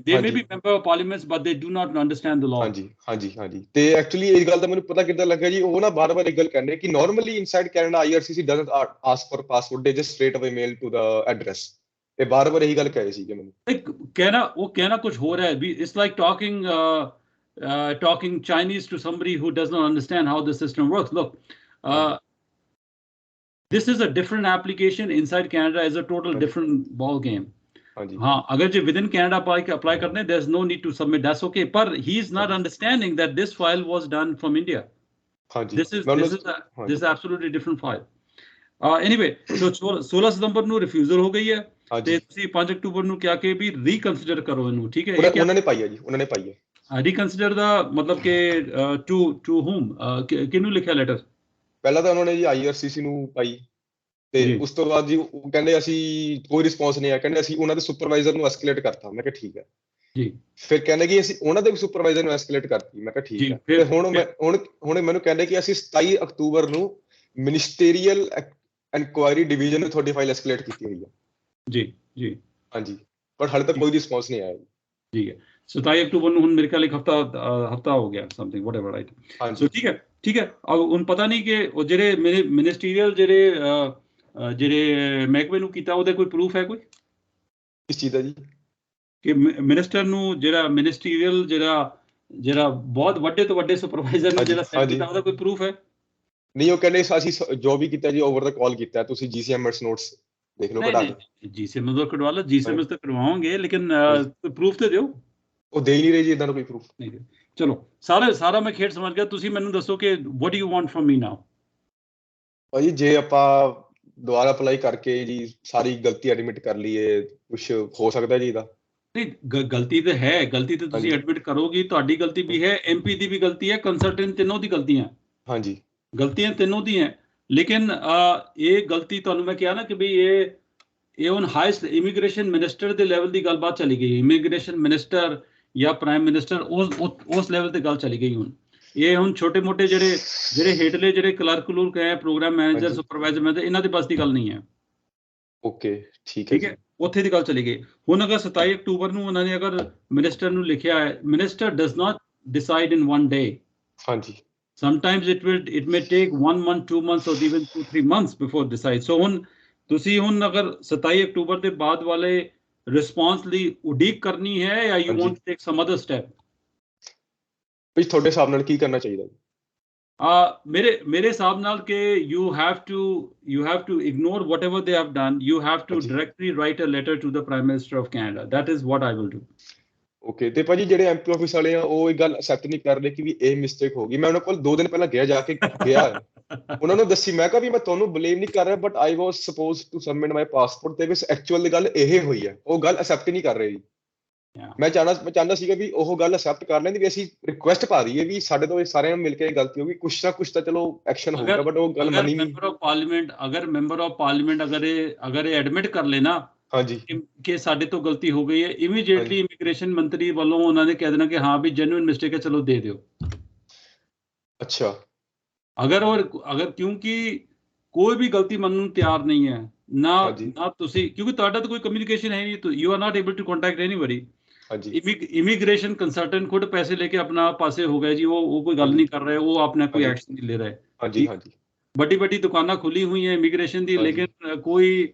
they may be member of parliaments but they do not understand the law. ਹਾਂਜੀ ਤੇ ਐਕਚੁਅਲੀ ਇਹ ਗੱਲ ਤਾਂ ਮੈਨੂੰ ਪਤਾ ਕਿੱਦਾਂ ਲੱਗਾ ਜੀ, ਉਹ ਨਾ ਬਾਰ-ਬਾਰ ਇਹ ਗੱਲ ਕਹਿੰਦੇ ਕਿ normally inside Canada IRCC doesn't ask for passport, ਦੇ ਜਸਟ ਸਟ੍ਰੇਟ ਅਵੇ ਮੇਲ ਟੂ ਦਾ ਐਡਰੈਸ। ਤੇ ਬਾਰ-ਬਾਰ ਇਹੀ ਗੱਲ ਕਹੇ ਸੀ ਕਿ ਮੈਨੂੰ ਕਹਿਣਾ ਕੁਝ ਹੋ ਰਿਹਾ ਹੈ। It's like talking Chinese to somebody who does not understand how the system works. Look, this is a different application. Inside Canada is a total different ball game. हाँ, अगर जो within Canada apply करने, there's no need to submit. That's okay. But he's not understanding that this file was done from India. This is absolutely different file. Anyway, so 16 सितंबर ਨੂੰ refusal ਹੋ ਗਈ ਹੈ ਤੇ ਤੁਸੀਂ 5 ਅਕਤੂਬਰ ਨੂੰ ਕਿਹਾ ਕਿ ਵੀ ਰੀਕਨਸੀਡਰ ਕਰੋ ਇਹਨੂੰ, ਠੀਕ ਹੈ? ਉਹਨਾਂ ਨੇ ਪਾਈ ਹੈ ਜੀ, ਉਹਨਾਂ ਨੇ ਪਾਈ ਹੈ। ਰੀਕਨਸੀਡਰ ਦਾ ਮਤਲਬ ਕਿ ਟੂ ਹੂਮ ਕਿਹਨੂੰ ਲਿਖਿਆ ਲੈਟਰ? ਪਹਿਲਾਂ ਤਾਂ ਉਹਨਾਂ ਨੇ ਜੀ IRCC ਨੂੰ ਪਾਈ ਤੇ ਉਸ ਤੋਂ ਬਾਅਦ ਜੀ ਉਹ ਕਹਿੰਦੇ ਅਸੀਂ ਕੋਈ ਰਿਸਪੌਂਸ ਨਹੀਂ ਆਇਆ, ਕਹਿੰਦੇ ਅਸੀਂ ਉਹਨਾਂ ਦੇ ਸੁਪਰਵਾਈਜ਼ਰ ਨੂੰ ਐਸਕੇਲੇਟ ਕਰਤਾ। ਮੈਂ ਕਿਹਾ ਠੀਕ ਹੈ ਜੀ। ਫਿਰ ਕਹਿੰਦੇ ਕਿ ਅਸੀਂ ਉਹਨਾਂ ਦੇ ਸੁਪਰਵਾਈਜ਼ਰ ਨੂੰ ਐਸਕੇਲੇਟ ਕਰਤੀ। ਮੈਂ ਕਿਹਾ ਠੀਕ ਹੈ। ਫਿਰ ਹੁਣ ਮੈਨੂੰ ਕਹਿੰਦੇ ਕਿ ਅਸੀਂ 27 ਅਕਤੂਬਰ ਨੂੰ ਮਿਨਿਸਟਰੀਅਲ ਇਨਕੁਆਇਰੀ ਡਿਵੀਜ਼ਨ ਨੇ ਤੁਹਾਡੀ ਫਾਈਲ ਐਸਕੇਲੇਟ ਕੀਤੀ ਹੋਈ ਹੈ। ਜੀ ਹਾਂਜੀ, ਪਰ ਹਾਲੇ ਤੱਕ ਕੋਈ ਰਿਸਪੌਂਸ ਨਹੀਂ ਆਇਆ ਜੀ। ਠੀਕ ਹੈ, 27 ਅਕਤੂਬਰ ਨੂੰ ਹੁਣ ਮੇਰੇ ਖਿਆਲ ਇੱਕ ਹਫਤਾ ਹੋ ਗਿਆ ਸਮਥਿੰਗ ਵਾਟਐਵਰ, ਰਾਈਟ? ਸੋ ਠੀਕ ਹੈ। ਹੁਣ ਪਤਾ ਨਹੀਂ ਕਿ ਉਹ ਜਿਹੜੇ ਮੇਰੇ ਮਿਨਿਸਟਰੀਅਲ ਜਿਹੜੇ ਮਹਿਕਮੇ ਨੂੰ ਕੀਤਾ ਉਹਦੇ ਕੋਈ ਪ੍ਰੂਫ ਹੈ ਕੋਈ ਇਸ ਚੀਜ਼ ਦਾ ਜੀ ਕਿ ਮਿਨਿਸਟਰ ਨੂੰ ਜਿਹੜਾ ਮਿਨਿਸਟਰੀਅਲ ਜਿਹੜਾ ਬਹੁਤ ਵੱਡੇ ਤੋਂ ਵੱਡੇ ਸੁਪਰਵਾਈਜ਼ਰ ਨੂੰ ਜਿਹੜਾ ਸੈਂਡ ਕੀਤਾ ਉਹਦਾ ਕੋਈ ਪ੍ਰੂਫ ਹੈ? ਨਹੀਂ, ਉਹ ਕਹਿੰਦੇ ਅਸੀਂ ਜੋ ਵੀ ਕੀਤਾ ਜੀ ਓਵਰ ਦਾ ਕਾਲ ਕੀਤਾ, ਤੁਸੀਂ GCMS ਨੋਟਸ ਦੇਖ ਲਓ ਕਢਾ ਕੇ। GCMS ਤੋਂ ਕਢਵਾ ਲਓ, GCMS ਤੋਂ ਕਢਵਾਵਾਂਗੇ ਲੇਕਿਨ ਪ੍ਰੂਫ ਤੇ ਦਿਓ। ਉਹ ਦੇ ਹੀ ਨਹੀਂ ਰਹੇ ਜੀ, ਇਦਾਂ ਦਾ ਕੋਈ ਪ੍ਰੂਫ ਨਹੀਂ। ਚਲੋ ਸਾਰਾ ਮੈਂ ਖੇਡ ਸਮਝ ਗਿਆ। ਤੁਸੀਂ ਮੈਨੂੰ ਦੱਸੋ ਕਿ what do you want from me now? ਭਾਜੀ ਜੇ ਆਪਾਂ ਦੁਬਾਰਾ ਅਪਲਾਈ ਕਰਕੇ ਜੀ ਸਾਰੀ ਗਲਤੀ ਐਡਮਿਟ ਕਰ ਲਈਏ, ਕੁਝ ਹੋ ਸਕਦਾ ਜੀ ਇਹਦਾ? ਨਹੀਂ, ਗਲਤੀ ਤਾਂ ਹੈ, ਗਲਤੀ ਤਾਂ ਤੁਸੀਂ ਐਡਮਿਟ ਕਰੋਗੇ, ਤੁਹਾਡੀ ਗਲਤੀ ਵੀ ਹੈ, MP ਦੀ ਵੀ ਗਲਤੀ ਹੈ, ਕੰਸਲਟੈਂਟ ਤਿੰਨੋਂ ਦੀ ਗਲਤੀਆਂ, ਹਾਂਜੀ ਗਲਤੀਆਂ ਤਿੰਨੋਂ ਦੀ ਹੈ। ਲੇਕਿਨ ਇਹ ਗਲਤੀ ਤੁਹਾਨੂੰ ਮੈਂ ਕਿਹਾ ਨਾ ਕਿ ਵੀ ਇਹ ਹੁਣ ਹਾਈਐਸਟ ਇਮੀਗ੍ਰੇਸ਼ਨ ਮਿਨਿਸਟਰ ਦੇ ਲੈਵਲ ਦੀ ਗੱਲਬਾਤ ਚਲੀ ਗਈ, ਇਮੀਗ੍ਰੇਸ਼ਨ ਮਿਨਿਸਟਰ ਜਾਂ ਪ੍ਰਾਈਮ ਮਿਨਿਸਟਰ ਉਸ ਲੈਵਲ ਤੇ ਗੱਲ ਚਲੀ ਗਈ। ਹੁਣ ਛੋਟੇ ਮੋਟੇ ਜਿਹੜੇ ਹੇਠਲੇ ਜਿਹੜੇ ਕਲਰਕ ਹੈ, ਪ੍ਰੋਗਰਾਮ ਮੈਨੇਜਰ, ਸੁਪਰਵਾਈਜ਼ਰ ਮੈਨੇਜਰ, ਇਹਨਾਂ ਦੇ ਬਸ ਦੀ ਗੱਲ ਨਹੀਂ ਹੈ। ਓਕੇ ਠੀਕ ਹੈ, ਉੱਥੇ ਦੀ ਗੱਲ ਚਲੀ ਗਈ। ਹੁਣ ਅਗਰ 27 ਅਕਤੂਬਰ ਨੂੰ ਉਹਨਾਂ ਨੇ ਅਗਰ ਮਿਨਿਸਟਰ ਨੂੰ ਲਿਖਿਆ ਹੈ, minister does not decide in one day. ਹਾਂਜੀ, sometimes it may take 1 month, 2 months or even 2-3 months before decide. So ਹੁਣ ਤੁਸੀਂ ਅਗਰ 27 ਅਕਤੂਬਰ ਦੇ ਬਾਅਦ ਵਾਲੇ ਰਿਸਪੌਂਸ ਲਈ ਉਡੀਕ ਕਰਨੀ ਹੈ ਜਾਂ you want to take some other step? ਵੀ ਤੁਹਾਡੇ ਹਿਸਾਬ ਨਾਲ ਕੀ ਕਰਨਾ ਚਾਹੀਦਾ? ਮੇਰੇ ਹਿਸਾਬ ਨਾਲ ਕਿ you have to ignore whatever they have done. You have to directly write a letter to the Prime Minister of Canada. That is what I will do. Okay, ਤੇ ਭਾਜੀ ਜਿਹੜੇ ਐਮਪੀ ਆਫਿਸ ਵਾਲੇ ਆ ਉਹ ਇਹ ਗੱਲ ਐਕਸੈਪਟ ਨਹੀਂ ਕਰ ਰਹੇ ਕਿ ਵੀ ਇਹ ਮਿਸਟੇਕ ਹੋ ਗਈ। ਮੈਂ ਉਹਨਾਂ ਕੋਲ 2 ਦਿਨ ਪਹਿਲਾਂ ਗਿਆ ਉਹਨਾਂ ਨੂੰ ਦੱਸੀ, ਮੈਂ ਕਿਹਾ ਵੀ ਮੈਂ ਤੁਹਾਨੂੰ ਬਲੇਮ ਨਹੀਂ ਕਰ ਰਿਹਾ, but I was suppose to submit my passport, ਤੇ ਵਿੱਚ ਐਕਚੁਅਲ ਦੀ ਗੱਲ ਇਹ ਹੋਈ ਹੈ। ਉਹ ਗੱਲ ਐਕਸੈਪਟ ਨਹੀਂ ਕਰ ਰਹੇ ਜੀ। ਮੈਂ ਚਾਹੁੰਦਾ ਸੀਗਾ ਵੀ ਉਹ ਗੱਲ ਐਕਸੈਪਟ ਕਰ ਲੈਂਦੀ, ਵੀ ਅਸੀਂ ਰਿਕੁਐਸਟ ਪਾ ਰਹੀ ਹੈ ਵੀ ਸਾਡੇ ਤੋਂ ਸਾਰਿਆਂ ਨੂੰ ਮਿਲ ਕੇ ਗਲਤੀ ਹੋ ਗਈ, ਕੁਛ ਨਾ ਕੁਛ ਤਾਂ ਚਲੋ ਐਕਸ਼ਨ ਹੋਊਗਾ, ਬਟ ਉਹ ਗੱਲ ਮੰਨੀ ਨਹੀਂ। ਮੈਂਬਰ ਆਫ ਪਾਰਲੀਮੈਂਟ ਅਗਰ ਇਹ ਐਡਮਿਟ ਕਰ ਲੈਣਾ ਹਾਂਜੀ ਕਿ ਸਾਡੇ ਤੋਂ ਗਲਤੀ ਹੋ ਗਈ ਹੈ, ਇਮੀਡੀਏਟਲੀ ਇਮੀਗ੍ਰੇਸ਼ਨ ਮੰਤਰੀ ਵੱਲੋਂ ਉਹਨਾਂ ਨੇ ਕਹਿ ਦੇਣਾ ਕਿ ਹਾਂ ਵੀ ਜੈਨੂਇਨ ਮਿਸਟੇਕ ਹੈ, ਚਲੋ ਦੇ ਦਿਓ। ਅੱਛਾ, ਅਗਰ ਕਿਉਂਕਿ ਕੋਈ ਵੀ ਗਲਤੀ ਮੰਨਣ ਨੂੰ ਤਿਆਰ ਨਹੀਂ ਹੈ ਨਾ ਤੁਸੀਂ, ਕਿਉਂਕਿ ਤੁਹਾਡਾ ਤਾਂ ਕੋਈ ਕਮਿਊਨੀਕੇਸ਼ਨ ਹੈ ਨਹੀਂ, you are not able to contact anybody. Immigration consultant ਖੁਦ ਪੈਸੇ ਲੈ ਕੇ ਆਪਣਾ ਪਾਸੇ ਹੋ ਗਏ ਜੀ, ਉਹ ਕੋਈ ਗੱਲ ਨਹੀਂ ਕਰ ਰਹੇ, ਉਹ ਆਪਣਾ ਕੋਈ ਐਕਸ਼ਨ ਨਹੀਂ ਲੈ ਰਹੇ। ਹਾਂਜੀ ਹਾਂਜੀ, ਵੱਡੀ ਦੁਕਾਨਾਂ ਖੁੱਲੀ ਹੋਈ ਹੈ ਇਮੀਗ੍ਰੇਸ਼ਨ ਦੀ, ਲੇਕਿਨ ਕੋਈ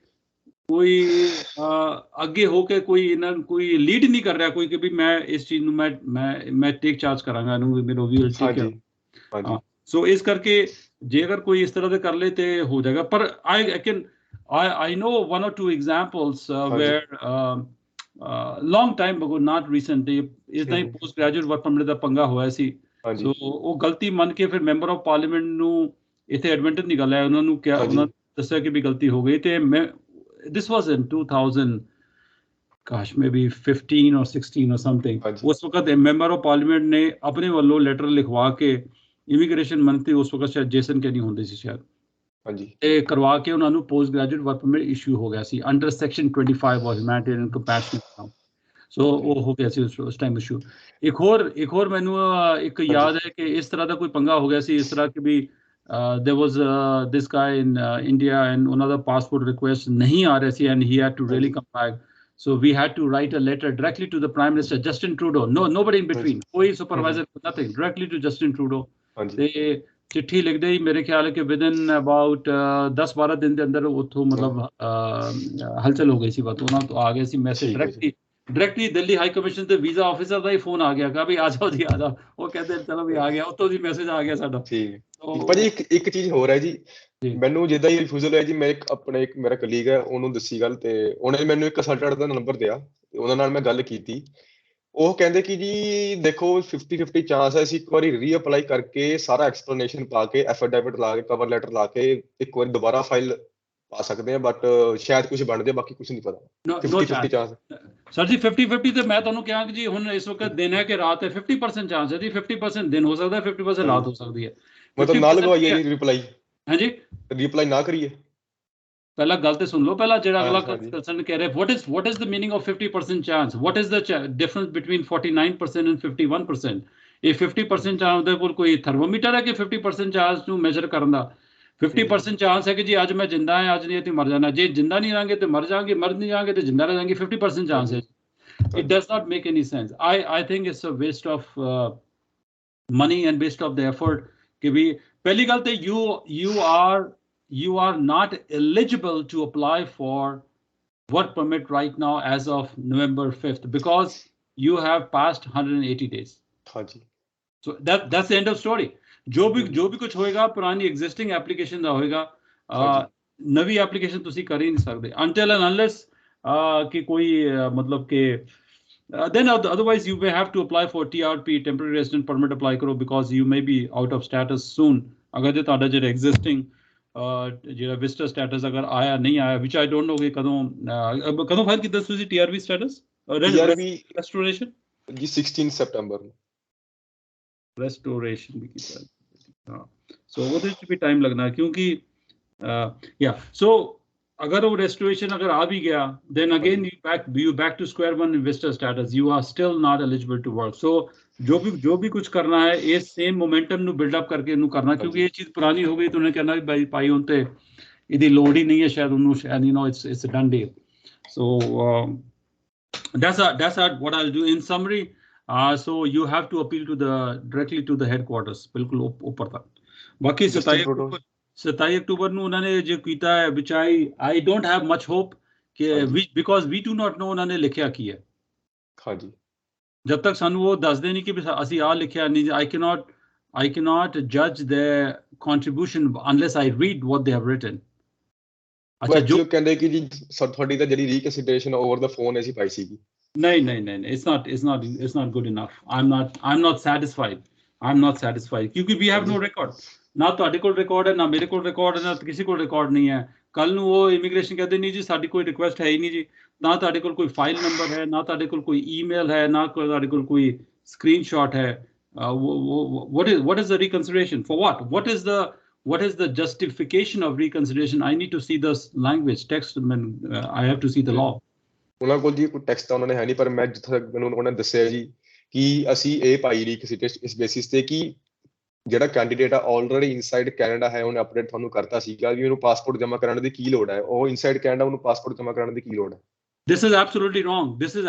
ਅੱਗੇ ਹੋ ਕੇ ਕੋਈ ਲੀਡ ਨਹੀਂ ਕਰ ਰਿਹਾ ਕੋਈ ਕਿ ਵੀ ਮੈਂ ਇਸ ਚੀਜ਼ ਨੂੰ ਮੈਂ ਟੇਕ ਚਾਰਜ ਕਰਾਂਗਾ ਇਹਨੂੰ, ਮੈਨੂੰ ਵੀ ਟੇਕ ਕਰਾਂ। ਸੋ ਇਸ ਕਰਕੇ ਜੇ ਅਗਰ ਕੋਈ ਇਸ ਤਰ੍ਹਾਂ ਦੇ ਕਰ ਲੇ ਤੇ ਹੋ ਜਾਏਗਾ। ਪਰ I know 1 or 2 examples where long time ago, not recently, ਇਸ ਦਾ ਹੀ ਪੋਸਟ ਗ੍ਰੈਜੂਏਟ ਵਰਕ ਪਰਮਿਟ ਦਾ ਪੰਗਾ ਹੋਇਆ ਸੀ। ਸੋ ਉਹ ਗਲਤੀ ਮੰਨ ਕੇ ਫਿਰ ਮੈਂਬਰ ਆਫ ਪਾਰਲੀਮੈਂਟ ਨੂੰ ਇੱਥੇ ਐਡਮਿਟ ਨਹੀਂ ਕਰ ਲਿਆ, ਉਹਨਾਂ ਨੂੰ ਕਿਹਾ, ਉਹਨਾਂ ਦੱਸਿਆ ਕਿ ਵੀ ਗਲਤੀ ਹੋ ਗਈ। ਤੇ ਮੈਂ this was in 2000, gosh, maybe 15 or 16 or something. ਉਸ ਵਕਤ ਮੈਂਬਰ ਆਫ ਪਾਰਲੀਮੈਂਟ ਨੇ ਆਪਣੇ ਵੱਲੋਂ ਲੈਟਰ ਲਿਖਵਾ ਕੇ ਇਮੀਗ੍ਰੇਸ਼ਨ ਮੰਤਰੀ ਉਸ ਵਕਤ ਸ਼ਾਇਦ ਜੇਸਨ ਕੈਨੀ ਹੁੰਦੇ ਸੀ ਸ਼ਾਇਦ, ਤੇ ਕਰਵਾ ਕੇ ਉਹਨਾਂ ਨੂੰ post graduate work permit issue ਹੋ ਗਿਆ ਸੀ ਅੰਡਰ ਸੈਕਸ਼ਨ 25 ਵਾਸ ਹਿਊਮੈਨਿਟੇਰੀਅਨ ਕੰਪੈਸ਼ਨੇਟ। ਸੋ ਉਹ ਹੋ ਗਿਆ ਸੀ ਉਸ ਟਾਈਮ ਇਸ਼ੂ। ਇੱਕ ਹੋਰ ਮੈਨੂੰ ਇੱਕ ਯਾਦ ਹੈ ਕਿ ਇਸ ਤਰ੍ਹਾਂ ਦਾ ਕੋਈ ਪੰਗਾ ਹੋ ਗਿਆ ਸੀ, ਇਸ ਤਰ੍ਹਾਂ ਕਿ ਵੀ there was this guy in India and ਉਹਨਾਂ ਦਾ passport request ਨਹੀਂ ਆ ਰਿਹਾ ਸੀ and he had to really come back. So we had to write a letter directly to the Prime Minister, Justin Trudeau. Nobody in between. ਕੋਈ supervisor, nothing. Directly to Justin Trudeau. ਤੇ ਚਿੱਠੀ ਲਿਖਦੇ ਹੀ ਮੇਰੇ ਖਿਆਲ ਹੈ ਕਿ within about 10-12 ਦਿਨ ਦੇ ਅੰਦਰ ਉੱਥੋਂ ਮਤਲਬ ਹਲਚਲ ਹੋ ਗਈ ਸੀ, ਬਾਤ ਉਹਨਾਂ ਤੋਂ ਆ ਗਿਆ ਸੀ message directly Delhi high commission ਦੇ ਵੀਜ਼ਾ ਆਫਿਸਰ ਦਾ ਹੀ ਫੋਨ ਆ ਗਿਆ ਕਿ ਵੀ ਆ ਜਾਓ ਜੀ ਆ ਜਾਓ। ਉਹ ਕਹਿੰਦੇ ਚਲੋ ਵੀ ਆ ਗਿਆ, ਉੱਥੋਂ ਦੀ ਮੈਸੇਜ ਆ ਗਿਆ ਸਾਡਾ। ਭਾਜੀ ਇੱਕ ਚੀਜ਼ ਹੋਰ ਹੈ ਜੀ, ਮੈਨੂੰ ਜਿੱਦਾਂ ਹੀ ਰਿਫਿਊਜ਼ਲ ਹੋਇਆ ਜੀ, ਮੈਂ ਇੱਕ ਮੇਰਾ ਕਲੀਗ ਹੈ ਉਹਨੂੰ ਦੱਸੀ ਗੱਲ, ਤੇ ਉਹਨੇ ਮੈਨੂੰ ਇੱਕ ਕੰਸਲਟੈਂਟ ਦਾ ਨੰਬਰ ਦਿਆ, ਉਹਨਾਂ ਨਾਲ ਮੈਂ ਗੱਲ ਕੀਤੀ। ਉਹ ਕਹਿੰਦੇ ਕਿ ਜੀ ਦੇਖੋ 50-50 ਚਾਂਸ ਹੈ, ਅਸੀਂ ਇੱਕ ਵਾਰੀ ਰੀਅਪਲਾਈ ਕਰਕੇ ਸਾਰਾ ਐਕਸਪਲੇਨੇਸ਼ਨ ਪਾ ਕੇ ਐਫੀਡੇਵਿਟ ਲਾ ਕੇ ਕਵਰ ਲੈਟਰ ਲਾ ਕੇ ਇੱਕ ਵਾਰੀ ਦੁਬਾਰਾ ਫਾਈਲ ਪਾ ਸਕਦੇ ਆ, ਬਟ ਸ਼ਾਇਦ ਕੁਝ ਬਣ ਜਾਏ, ਬਾਕੀ ਕੁਝ ਨਹੀਂ ਪਤਾ। 50-50 ਚਾਂਸ ਸਰ ਜੀ, 50-50 ਤੇ ਮੈਂ ਤੁਹਾਨੂੰ ਕਿਹਾ ਕਿ ਜੀ ਹੁਣ ਇਸ ਵਕਤ ਦਿਨ ਹੈ ਕਿ ਰਾਤ ਹੈ, 50% ਚਾਂਸ ਹੈ ਜੀ, 50% ਦਿਨ ਹੋ ਸਕਦਾ, 50% ਰਾਤ ਹੋ ਸਕਦੀ ਹੈ। ਮਤਲਬ ਨਾ ਲਗਵਾਈਏ ਜੀ ਰਿਪਲਾਈ? ਹਾਂਜੀ, ਰਿਪਲਾਈ ਨਾ ਕਰੀਏ? ਪਹਿਲਾਂ ਗੱਲ ਤੇ ਸੁਣ ਲਓ, ਪਹਿਲਾਂ ਜਿਹੜਾ ਅਗਲਾ ਕੰਸਰਨ ਕਹਿ ਰਿਹਾ what is the meaning of 50% chance? What is the difference between 49% and 51%? ਇਹ 50% ਚਾਂਸ ਦੇ ਕੋਲ ਕੋਈ ਥਰਮੋਮੀਟਰ ਹੈ ਕਿ 50% ਚਾਂਸ ਨੂੰ ਮੈਜ਼ਰ ਕਰਨ ਦਾ? 50% ਚਾਂਸ ਹੈ ਕਿ ਜੀ ਅੱਜ ਮੈਂ ਜਿੰਦਾ ਹਾਂ, ਅੱਜ ਨਹੀਂ ਤੇ ਮਰ ਜਾਣਾ, ਜੇ ਜਿੰਦਾ ਨਹੀਂ ਰਹਾਂਗੇ ਤੇ ਮਰ ਜਾਵਾਂਗੇ, ਮਰ ਨਹੀਂ ਜਾਵਾਂਗੇ ਤੇ ਜਿੰਦਾ ਰਹਿ ਜਾਵਾਂਗੇ। 50% ਚਾਂਸ ਹੈ। It does not make any sense. I think it's a waste of money and waste of the effort ਕਿ ਵੀ ਪਹਿਲੀ ਗੱਲ ਤੇ you are not eligible to apply for work permit right now as of November 5th because you have passed 180 days. So that's the end of story. ਜੋ ਵੀ ਕੁਝ ਹੋਏਗਾ ਪੁਰਾਣੀ existing application ਦਾ ਹੋਏਗਾ, ਨਵੀਂ ਐਪਲੀਕੇਸ਼ਨ ਤੁਸੀਂ ਕਰ ਹੀ ਨਹੀਂ ਸਕਦੇ until and unless ਕਿ ਕੋਈ ਮਤਲਬ ਕਿ then otherwise you may have to apply for TRP, temporary resident permit apply karo, because you may be out of status soon. Agar je tada je existing visitor status agar aaya nahi aaya, which I don't know कि कदों file कितना सुझी TRP status restoration जी 16 September restoration भी किया. So वो तो भी time लगना क्योंकि yeah, so अगर वो restoration अगर आ भी गया, then again you back to square one investor status. You are still not eligible to work. So जो भी कुछ करना है ये same momentum नु build up करके नु करना, क्योंकि ये चीज पुरानी हो गई तो उन्हें कहना भाई पाई उनते इदी लोड ही नहीं है शायद उन्होंने, and you know it's a done deal. So that's what I'll do in summary. So you have to appeal to directly to the headquarters, बिल्कुल ऊपर तक. बाकी 27 अक्टूबर ਨੂੰ ਉਹਨਾਂ ਨੇ ਜੋ ਕੀਤਾ ਹੈ, which I don't have much hope ਕਿ because we do not know ਉਹਨਾਂ ਨੇ ਲਿਖਿਆ ਕੀ ਹੈ. ਹਾਂਜੀ, ਜਦ ਤੱਕ ਸਾਨੂੰ ਉਹ ਦੱਸਦੇ ਨਹੀਂ ਕਿ ਅਸੀਂ ਆ ਲਿਖਿਆ ਨਹੀਂ, I cannot judge their contribution unless I read what they have written. ਅੱਛਾ, ਜੋ ਕਹਿੰਦੇ ਕਿ ਜੀ ਤੁਹਾਡੀ ਤਾਂ ਜਿਹੜੀ ਰੀਕਨਸੀਡਰੇਸ਼ਨ ਓਵਰ ਦਾ ਫੋਨ ਅਸੀਂ ਪਾਈ ਸੀਗੀ. ਨਹੀਂ, it's not good enough. I'm not satisfied ਕਿਉਂਕਿ we have no record. ਨਾ ਤੁਹਾਡੇ ਕੋਲ ਰਿਕਾਰਡ ਹੈ, ਨਾ ਮੇਰੇ ਕੋਲ ਰਿਕਾਰਡ ਹੈ, ਨਾ ਕਿਸੇ ਕੋਲ ਰਿਕਾਰਡ ਨਹੀਂ ਹੈ. ਕੱਲ ਨੂੰ ਉਹ ਇਮੀਗ੍ਰੇਸ਼ਨ ਕਹਿੰਦੇ ਨਹੀਂ ਜੀ ਸਾਡੀ ਕੋਈ ਰਿਕੁਐਸਟ ਹੈ ਹੀ ਨਹੀਂ ਜੀ, ਨਾ ਤੁਹਾਡੇ ਕੋਲ ਕੋਈ ਫਾਈਲ ਨੰਬਰ ਹੈ, ਨਾ ਤੁਹਾਡੇ ਕੋਲ ਕੋਈ ਈਮੇਲ ਹੈ, ਨਾ ਤੁਹਾਡੇ ਕੋਲ ਕੋਈ ਸਕਰੀਨਸ਼ਾਟ ਹੈ. what is the reconsideration for what is the justification of reconsideration? I need to see the language text and I have to see the law. ਉਹਨਾਂ ਕੋਲ ਜੀ ਕੋਈ ਟੈਕਸਟ ਤਾਂ ਉਹਨਾਂ ਨੇ ਹੈ ਨਹੀਂ, ਪਰ ਮੈਂ ਜਿੱਥੇ ਮੈਨੂੰ ਉਹਨਾਂ ਨੇ ਦੱਸਿਆ ਜੀ ਕਿ ਅਸੀਂ ਇਹ ਪਾਈ ਰੀਕਨਸੀਡਰੇਸ਼ਨ ਇਸ ਬੇਸਿਸ ਤੇ ਕਿ ਜਿਹੜਾ ਕੈਂਡੀਡੇਟ ਆ ਆਲਰੇਡੀ ਇਨਸਾਈਡ ਕੈਨੇਡਾ ਹੈ, ਉਹਨੇ ਅਪਡੇਟ ਤੁਹਾਨੂੰ ਕਰਤਾ ਸੀਗਾ ਵੀ ਉਹਨੂੰ ਪਾਸਪੋਰਟ ਜਮ੍ਹਾਂ ਕਰਾਉਣ ਦੀ ਕੀ ਲੋੜ ਹੈ, ਉਹ ਇਨਸਾਈਡ ਕੈਨੇਡਾ ਉਹਨੂੰ ਪਾਸਪੋਰਟ ਜਮ੍ਹਾਂ ਕਰਾਉਣ ਦੀ ਕੀ ਲੋੜ ਹੈ. This is absolutely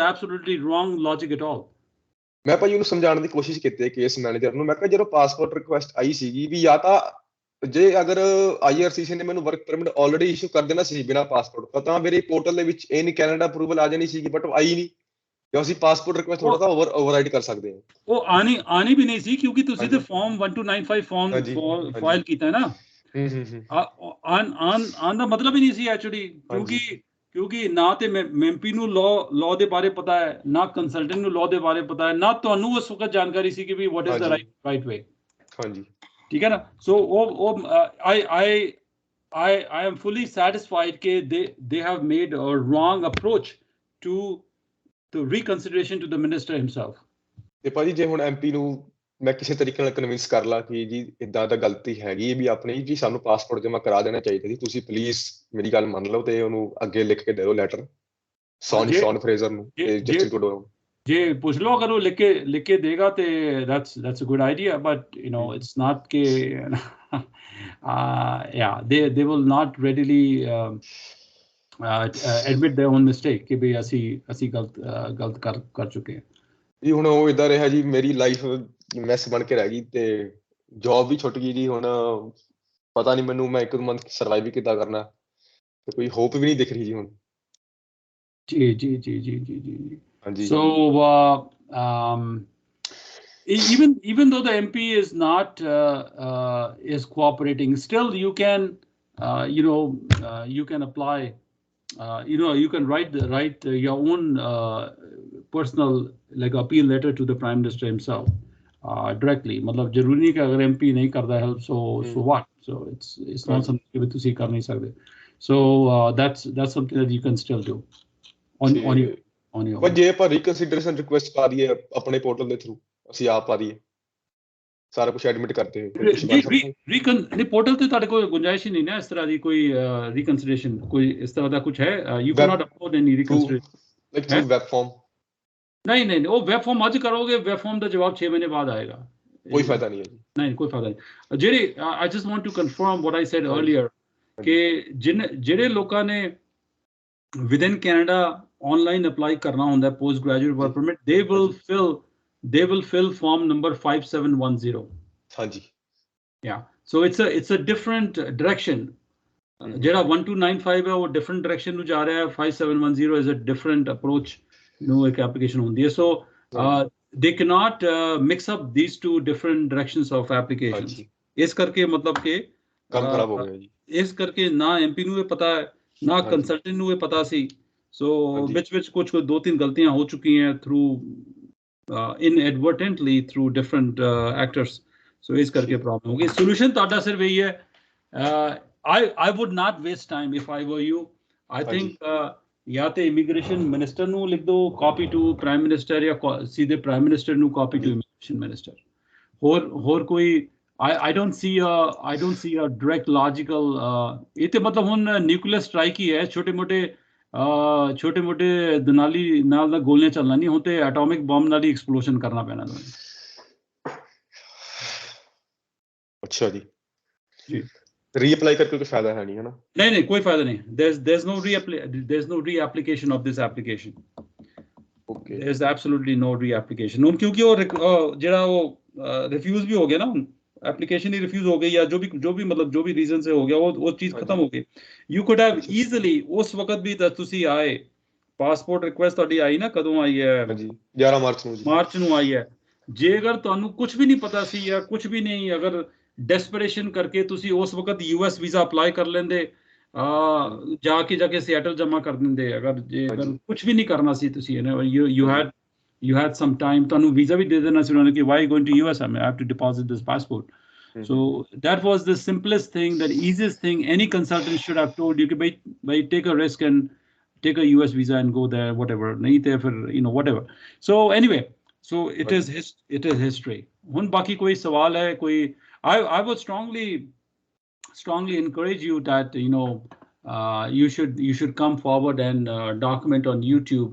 wrong logic at all. ਮੈਂ ਭਾਜੀ ਉਹਨੂੰ ਸਮਝਾਉਣ ਦੀ ਕੋਸ਼ਿਸ਼ ਕੀਤੀ ਹੈ ਕੇਸ ਮੈਨੇਜਰ ਨੂੰ. ਮੈਂ ਕਿਹਾ ਜਦੋਂ ਪਾਸਪੋਰਟ ਰਿਕੁਐਸਟ ਆਈ ਸੀਗੀ ਵੀ ਜਾਂ ਤਾਂ ਜੇ ਅਗਰ IRCC ਨੇ ਮੈਨੂੰ ਵਰਕ ਪਰਮਿਟ ਆਲਰੇਡੀ ਇਸ਼ੂ ਕਰ ਦੇਣਾ ਸੀ ਬਿਨਾਂ ਪਾਸਪੋਰਟ ਤਾਂ ਮੇਰੇ ਪੋਰਟਲ ਦੇ ਵਿੱਚ ਇਹ ਨਹੀਂ ਕੈਨੇਡਾ ਅਪਰੂਵਲ ਆ ਜਾਣੀ ਸੀਗੀ, ਬਟ ਉਹ ਆਈ ਨਹੀਂ. ਕਿ ਅਸੀਂ ਪਾਸਪੋਰਟ ਰਿਕੁਐਸਟ ਥੋੜਾ ਤਾਂ ਓਵਰਰਾਈਡ ਕਰ ਸਕਦੇ ਹਾਂ. ਉਹ ਆਣੀ ਵੀ ਨਹੀਂ ਸੀ ਕਿਉਂਕਿ ਤੁਸੀਂ ਤੇ ਫਾਰਮ 1295 ਫਾਰਮ ਫਾਈਲ ਕੀਤਾ ਹੈ ਨਾ. ਆਨ ਦਾ ਮਤਲਬ ਹੀ ਨਹੀਂ ਸੀ ਐਕਚੁਅਲੀ, ਕਿਉਂਕਿ ਨਾ ਤੇ ਐਮਪੀ ਨੂੰ ਲਾਅ ਦੇ ਬਾਰੇ ਪਤਾ ਹੈ, ਨਾ ਕੰਸਲਟੈਂਟ ਨੂੰ ਲਾਅ ਦੇ ਬਾਰੇ ਪਤਾ ਹੈ, ਨਾ ਤੁਹਾਨੂੰ ਉਸ ਵਕਤ ਜਾਣਕਾਰੀ ਸੀ ਕਿ ਵੀ ਵਾਟ ਇਜ਼ ਦਾ ਰਾਈਟ ਵੇ. ਹਾਂਜੀ, ਠੀਕ ਹੈ ਨਾ. ਸੋ I am fully satisfied ਕਿ they have made a wrong approach to reconsideration to the minister himself. ਤੇ ਭਾਜੀ ਜੇ ਹੁਣ MP ਨੂੰ ਮੈਂ ਕਿਸੇ ਤਰੀਕੇ ਨਾਲ ਕਨਵਿੰਸ ਕਰ ਲਾ ਕਿ ਜੀ ਇਦਾਂ ਦਾ ਗਲਤੀ ਹੈਗੀ ਵੀ ਆਪਣੀ ਜੀ ਸਾਨੂੰ ਪਾਸਪੋਰਟ ਜਮ੍ਹਾਂ ਕਰਾ ਦੇਣਾ ਚਾਹੀਦਾ ਜੀ, ਤੁਸੀਂ ਪਲੀਜ਼ ਮੇਰੀ ਗੱਲ ਮੰਨ ਲਓ ਤੇ ਉਹਨੂੰ ਅੱਗੇ ਲਿਖ ਕੇ ਦੇ ਦਿਓ ਲੈਟਰ ਸ਼ੌਨ ਫਰੇਜ਼ਰ ਨੂੰ ਤੇ ਜਸਟਿਨ ਟਰੂਡੋ ਨੂੰ. ਜੇ ਪੁੱਛ ਲਓ ਅਗਰ ਉਹ ਲਿਖ ਕੇ ਦੇਗਾ ਤੇ that's a good idea, but you know it's not ਕਿ yeah they will not readily admit their own mistake ਕਿ ਵੀ ਅਸੀਂ ਗਲਤ ਕਰ ਚੁੱਕੇ ਹਾਂ ਜੀ. ਹੁਣ ਉਹ ਇਦਾਂ ਰਿਹਾ ਜੀ, ਮੇਰੀ ਲਾਈਫ ਮੈਸ ਬਣ ਕੇ ਰਹਿ ਗਈ ਤੇ ਜੌਬ ਵੀ ਛੁੱਟ ਗਈ ਜੀ. ਹੁਣ ਪਤਾ ਨਹੀਂ ਮੈਨੂੰ ਮੈਂ 1 ਮੰਥ ਸਰਵਾਈਵ ਵੀ ਕਿੱਦਾਂ ਕਰਨਾ, ਤੇ ਕੋਈ ਹੋਪ ਵੀ ਨਹੀਂ ਦਿਖ ਰਹੀ ਜੀ ਹੁਣ. ਜੀ ਹਾਂਜੀ. So even though the MP is not is cooperating, still you can you can apply. You can write your own personal like appeal letter to the Prime Minister himself directly. मतलब जरूरी नहीं कि अगर MP नहीं करता help, so what? So it's not something कि तुसी कर नहीं सकते. So that's something that you can still do on your. ਪਰ ਜੇ ਆਪਾਂ ਰੀਕਨਸੀਡਰੇਸ਼ਨ ਰਿਕੁਐਸਟ ਪਾ ਦਈਏ ਆਪਣੇ ਪੋਰਟਲ ਦੇ ਥਰੂ, ਅਸੀਂ ਆਪ ਪਾ ਦਈਏ ਸਾਰਾ ਕੁਝ ਐਡਮਿਟ ਕਰਤੇ ਹੋਏ ਪੋਰਟਲ ਤੇ ਤੁਹਾਡੇ ਕੋਲ ਗੁੰਜਾਇਸ਼ ਹੀ ਨਹੀਂ ਨਾ ਇਸ ਤਰ੍ਹਾਂ ਦੀ ਕੋਈ ਰੀਕਨਸੀਡਰੇਸ਼ਨ, ਕੋਈ ਇਸ ਤਰ੍ਹਾਂ ਦਾ ਕੁਝ ਹੈ? You can not upload any reconsideration like through web form. ਨਹੀਂ ਉਹ ਵੈਬ ਫਾਰਮ ਅੱਜ ਕਰੋਗੇ, ਵੈਬ ਫਾਰਮ ਦਾ ਜਵਾਬ 6 ਮਹੀਨੇ ਬਾਅਦ ਆਏਗਾ. ਕੋਈ ਫਾਇਦਾ ਨਹੀਂ ਹੈ ਜੀ. ਨਹੀਂ ਕੋਈ ਫਾਇਦਾ ਨਹੀਂ. ਜਿਹੜੇ I just want to confirm what I said earlier ਕਿ ਜਿਹੜੇ ਲੋਕਾਂ ਨੇ within Canada online apply karna hunda post graduate work permit, they will fill form number 5710. Haji. Yeah, so it's a different direction. Jehda 1295 hai wo different direction nu ja raha hai, 5710 is a different approach no ek application hundi hai. So they cannot mix up these two different directions of applications. is karke matlab ke kam kharab ho gaya ji. is karke na MP nu pata hai, na consultant nu pata si So which कुछ 2-3 गलतियां हो चुकी हैं through inadvertently through different actors. So इस करके problem होगी. Solution ਤੁਹਾਡਾ ਸਿਰਫ ਇਹੀ है. I would not waste time if I were you. I think या तो इमिग्रेशन मिनिस्टर ਨੂੰ ਲਿਖ ਦੋ ਕਾਪੀ ਟੂ ਪ੍ਰਾਈਮ ਮਿਨਿਸਟਰ ਜਾਂ ਸਿੱਧੇ ਪ੍ਰਾਈਮ ਮਿਨਿਸਟਰ ਨੂੰ ਕਾਪੀ ਟੂ ਇਮੀਗ੍ਰੇਸ਼ਨ ਮਿਨਿਸਟਰ. ਹੋਰ ਕੋਈ I don't see a direct logical ਇਹ ਤੇ ਮਤਲਬ ਹੁਣ ਨਿਊਕਲੀਅਰ ਸਟ੍ਰਾਈਕ ਹੀ ਹੈ. ਛੋਟੇ ਮੋਟੇ ਦਨਾਲੀ ਨਾਲ ਦਾ ਗੋਲੀਆਂ ਚੱਲਣਾ ਨਹੀਂ, ਹੁਣ ਤੇ ਐਟੋਮਿਕ ਬੰਬ ਨਾਲ ਹੀ ਐਕਸਪਲੋਸ਼ਨ ਕਰਨਾ ਪੈਣਾ ਤੁਹਾਨੂੰ. ਅੱਛਾ ਜੀ ਜੀ ਰੀਅਪਲਾਈ ਕਰਕੇ ਕੋਈ ਫਾਇਦਾ ਹੈ ਨਹੀਂ ਹੈ ਨਾ? ਨਹੀਂ ਕੋਈ ਫਾਇਦਾ ਨਹੀਂ. there's no reapplication of this application. Okay, there's absolutely no reapplication. ਹੁਣ ਕਿਉਂਕਿ ਉਹ ਜਿਹੜਾ ਉਹ ਰਿਫਿਊਜ਼ ਵੀ ਹੋ ਗਿਆ ਨਾ, ਹੁਣ एप्लीकेशन ही रिफ्यूज हो गई या जो भी मतलब जो भी रीजन से हो गया वो चीज खत्म हो गई. You could have easily उस वक्त भी ਤੁਸੀਂ ਆਏ, ਪਾਸਪੋਰਟ ਰਿਕੁਐਸਟ ਤੁਹਾਡੀ ਆਈ ਨਾ, ਕਦੋਂ ਆਈ ਹੈ? ਹਾਂਜੀ 11 ਮਾਰਚ ਨੂੰ ਆਈ ਹੈ. ਜੇ ਅਗਰ ਤੁਹਾਨੂੰ ਕੁਝ ਵੀ ਨਹੀਂ ਪਤਾ ਸੀ ਜਾਂ ਕੁਝ ਵੀ ਨਹੀਂ, ਅਗਰ ਡੈਸਪਰੇਸ਼ਨ ਕਰਕੇ ਤੁਸੀਂ ਉਸ ਵਕਤ US ਵੀਜ਼ਾ ਅਪਲਾਈ ਕਰ ਲੈਂਦੇ, ਜਾ ਕੇ ਸਿਐਟਲ ਜਮਾ ਕਰ ਦਿੰਦੇ, ਅਗਰ ਕੁਝ ਵੀ ਨਹੀਂ ਕਰਨਾ ਸੀ ਤੁਸੀਂ, you had some time, ਤੁਹਾਨੂੰ ਵੀਜ਼ਾ ਵੀ ਦੇ ਦੇਣਾ ਸੀ ਉਹਨਾਂ ਨੇ ਕਿ why going to US, I have to deposit this passport. So that was the simplest thing, the easiest thing any consultant should have told you कि भाई take a risk and take a US visa and go there, whatever. नहीं तो फिर whatever. So anyway, so it is history. ਹੁਣ ਬਾਕੀ ਕੋਈ ਸਵਾਲ ਹੈ ਕੋਈ? I would strongly encourage you that you should come forward and document on YouTube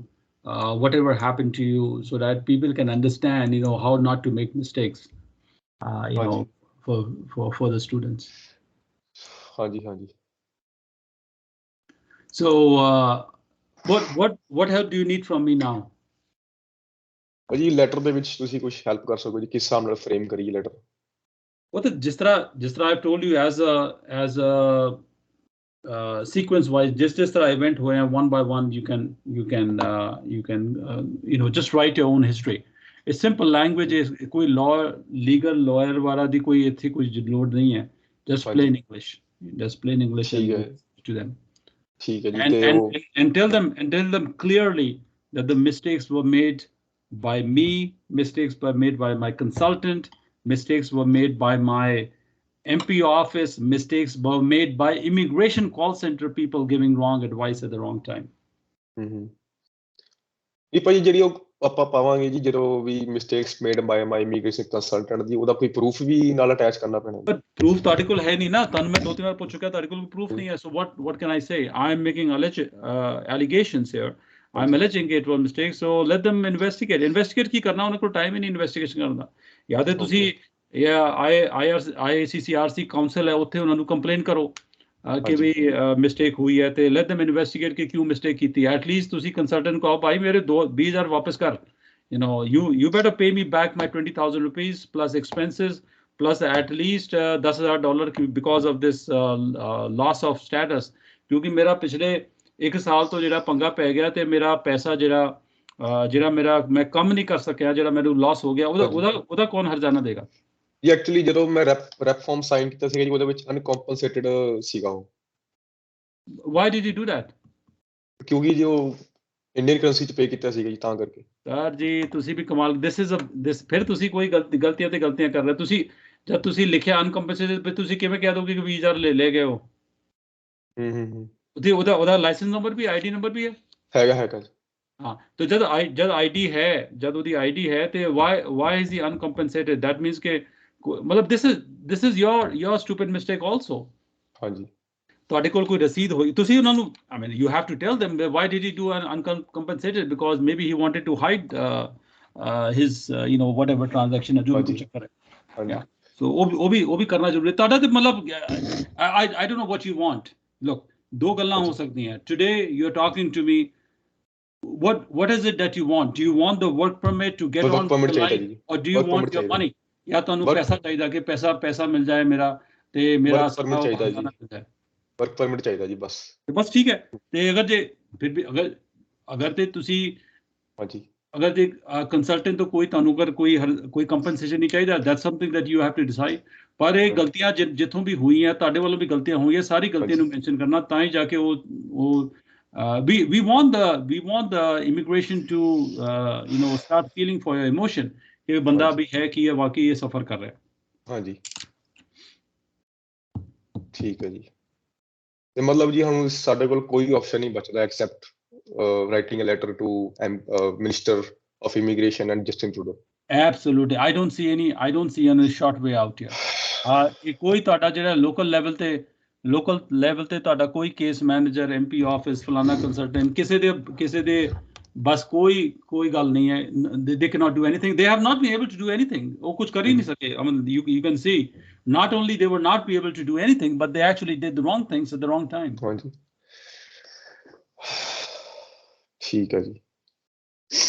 whatever happened to you, so that people can understand how not to make mistakes for the students. Haji. So what help do you need from me now? ਜੀ letter ਦੇ ਵਿੱਚ ਤੁਸੀਂ ਕੁਝ help ਕਰ ਸਕੋ ਜੀ, ਕਿਸ ਹਿਸਾਬ ਨਾਲ ਫਰੇਮ ਕਰੀਏ ਲੈਟਰ? ਉਹ ਤਾਂ ਜਿਸ ਤਰ੍ਹਾਂ I've told you as a sequence wise, just ਤਰ੍ਹਾਂ event ਹੋਏ one by one, you can just write your own history. It's simple language, ਕੋਈ legal lawyer ਵਾਲਾ ਦੀ ਕੋਈ ਇੱਥੇ ਕੋਈ ਲੋੜ ਨਹੀਂ ਹੈ. Just plain English to them. ਠੀਕ ਹੈ ਜੀ. And tell them clearly that the mistakes were made by me, mistakes were made by my consultant, mistakes were made by my MP office, mistakes were made by immigration call center people giving wrong advice at the wrong time. ਇਹ ਭਾਜੀ ਜਿਹੜੀ ਉਹ ਆਪਾਂ ਪਾਵਾਂਗੇ ਜੀ ਜਦੋਂ ਵੀ mistakes made by my immigration consultant ਦੀ, ਉਹਦਾ ਕੋਈ proof ਵੀ ਨਾਲ attach ਕਰਨਾ ਪੈਣਾ? But proof ਤੁਹਾਡੇ ਕੋਲ ਹੈ ਨਹੀਂ ਨਾ, ਤੁਹਾਨੂੰ ਮੈਂ 2-3 ਵਾਰ ਪੁੱਛ ਚੁੱਕਿਆ, ਤੁਹਾਡੇ ਕੋਲ proof ਨਹੀਂ ਹੈ. So what can I say? I am making allegations here. I'm alleging it was mistake. So let them investigate ਕੀ ਕਰਨਾ, ਉਹਨਾਂ ਕੋਲ ਟਾਈਮ ਹੀ ਨਹੀਂ ਇਨਵੈਸਟੀਗੇਸ਼ਨ ਕਰਨ ਦਾ. ਜਾਂ ਤੇ ਤੁਸੀਂ IACCRC ਕਾਉਂਸਲ ਹੈ, ਉੱਥੇ ਉਹਨਾਂ ਨੂੰ ਕੰਪਲੇਨ ਕਰੋ ਕਿ ਵੀ ਮਿਸਟੇਕ ਹੋਈ ਹੈ, ਤੇ let them investigate ਕਿ ਕਿਉਂ ਮਿਸਟੇਕ ਕੀਤੀ ਹੈ. ਐਟਲੀਸਟ ਤੁਸੀਂ ਕੰਸਲਟੈਂਟ ਕਹੋ ਭਾਈ ਮੇਰੇ 20,000 ਵਾਪਸ ਕਰ, you better pay me back my 20,000 rupees plus expenses plus at least $10,000 because of this loss of status. ਕਿਉਂਕਿ ਮੇਰਾ ਪਿਛਲੇ 1 ਸਾਲ ਤੋਂ ਜਿਹੜਾ ਪੰਗਾ ਪੈ ਗਿਆ, ਤੇ ਮੇਰਾ ਪੈਸਾ ਜਿਹੜਾ ਮੇਰਾ ਮੈਂ ਕੰਮ ਨਹੀਂ ਕਰ ਸਕਿਆ, ਜਿਹੜਾ ਮੈਨੂੰ ਲਾਸ ਹੋ ਗਿਆ, ਉਹਦਾ ਕੌਣ ਹਰਜਾਨਾ ਦੇਗਾ? ਜੀ ਐਕਚੁਅਲੀ ਜਦੋਂ ਮੈਂ ਰੈਪ ਫਾਰਮ ਸਾਈਨ ਕੀਤਾ ਸੀਗਾ ਜੀ, ਉਹਦੇ ਵਿੱਚ ਅਨਕੰਪਨਸੇਟਡ ਸੀਗਾ ਉਹ. Why did you do that? ਕਿਉਂਕਿ ਜੋ ਇੰਡੀਅਨ ਕਰੰਸੀ ਚ ਪੇ ਕੀਤਾ ਸੀਗਾ ਜੀ, ਤਾਂ ਕਰਕੇ. ਸਰ ਜੀ ਤੁਸੀਂ ਵੀ ਕਮਾਲ, this ਫਿਰ ਤੁਸੀਂ ਕੋਈ ਗਲਤੀਆਂ ਕਰ ਰਹੇ. ਤੁਸੀਂ ਜਦ ਤੁਸੀਂ ਲਿਖਿਆ ਅਨਕੰਪਨਸੇਟਡ, ਤੁਸੀਂ ਕਿਵੇਂ ਕਹਿ ਦੋਗੇ ਕਿ ਵੀਜ਼ਾ ਲੈ ਗਏ ਹੋ? ਉਹਦਾ ਲਾਇਸੈਂਸ ਨੰਬਰ ਵੀ, ID ਨੰਬਰ ਵੀ ਹੈਗਾ ਜੀ. ਹਾਂ, ਤੇ ਜਦ ID ਹੈ, ਜਦ ਉਹਦੀ ID ਹੈ, ਤੇ why is he uncompensated? That means ਕਿ ਮਤਲਬ this is your stupid mistake also. ਹਾਂਜੀ. ਤੁਹਾਡੇ ਕੋਲ ਕੋਈ ਰਸੀਦ ਹੋਈ, ਤੁਸੀਂ ਉਹਨਾਂ ਨੂੰ I mean you have to tell them why did he do uncompensated, because maybe he wanted to hide his whatever transaction, ਜੋ ਵੀ ਚੱਕਰ ਹੈ. So ਉਹ ਵੀ ਕਰਨਾ ਜ਼ਰੂਰੀ ਹੈ ਤੁਹਾਡਾ. ਤੇ ਮਤਲਬ I don't know what you want. Look, ਦੋ ਗੱਲਾਂ ਹੋ ਸਕਦੀਆਂ. Today you're talking to me. What is it that you want? Do you want the work permit to get on the line, or do you want your money? ਜਾਂ ਤੁਹਾਨੂੰ ਪੈਸਾ ਚਾਹੀਦਾ ਕਿ ਪੈਸਾ ਮਿਲ ਜਾਏ ਮੇਰਾ, ਤੇ ਮੇਰਾ ਵਰਕ ਪਰਮਿਟ ਚਾਹੀਦਾ ਜੀ, ਬਸ ਠੀਕ ਹੈ. ਤੇ ਅਗਰ ਜੇ ਫਿਰ ਵੀ ਅਗਰ ਤੇ ਤੁਸੀਂ ਅਗਰ ਤੇ ਕੰਸਲਟੈਂਟ ਤੋਂ ਤੁਹਾਨੂੰ ਅਗਰ ਕੋਈ ਕੰਪਨਸੇਸ਼ਨ ਨਹੀਂ ਚਾਹੀਦਾ, that's something that you have to decide. ਪਰ ਇਹ ਗਲਤੀਆਂ ਜਿੱਥੋਂ ਵੀ ਹੋਈਆਂ, ਤੁਹਾਡੇ ਵੱਲੋਂ ਵੀ ਗਲਤੀਆਂ ਹੋਈਆਂ, ਸਾਰੀ ਗਲਤੀਆਂ ਨੂੰ ਮੈਂਸ਼ਨ ਕਰਨਾ, ਤਾਂ ਹੀ ਜਾ ਕੇ ਉਹ We want the immigration to start feeling for your emotion कि बंदा भी है कि ये वाकई ये सफर कर रहा है. हाँ जी, ठीक है जी. ਤੇ ਮਤਲਬ ਜੀ ਹੁਣ ਸਾਡੇ ਕੋਲ ਕੋਈ ਆਪਸ਼ਨ ਨਹੀਂ ਬਚਦਾ except writing a letter to minister of immigration and Justin Trudeau. Absolutely, I don't see any short way out here. ਇਹ ਕੋਈ ਤੁਹਾਡਾ ਜਿਹੜਾ ਲੋਕਲ ਲੈਵਲ ਤੇ ਤੁਹਾਡਾ ਕੋਈ ਕੇਸ ਮੈਨੇਜਰ MP ਆਫਿਸ ਫਲਾਣਾ ਕੰਸਲਟੈਂਟ ਕਿਸੇ ਦੇ ਬਸ ਕੋਈ ਗੱਲ ਨਹੀਂ ਹੈ. They cannot do anything. They have not been able to do anything. ਉਹ ਕੁਝ ਕਰ ਹੀ ਨਹੀਂ ਸਕੇ. I mean, you can see not only they were not be able to do anything, but they actually did the wrong things at the wrong time. ਹਾਂਜੀ, ਠੀਕ ਹੈ ਜੀ.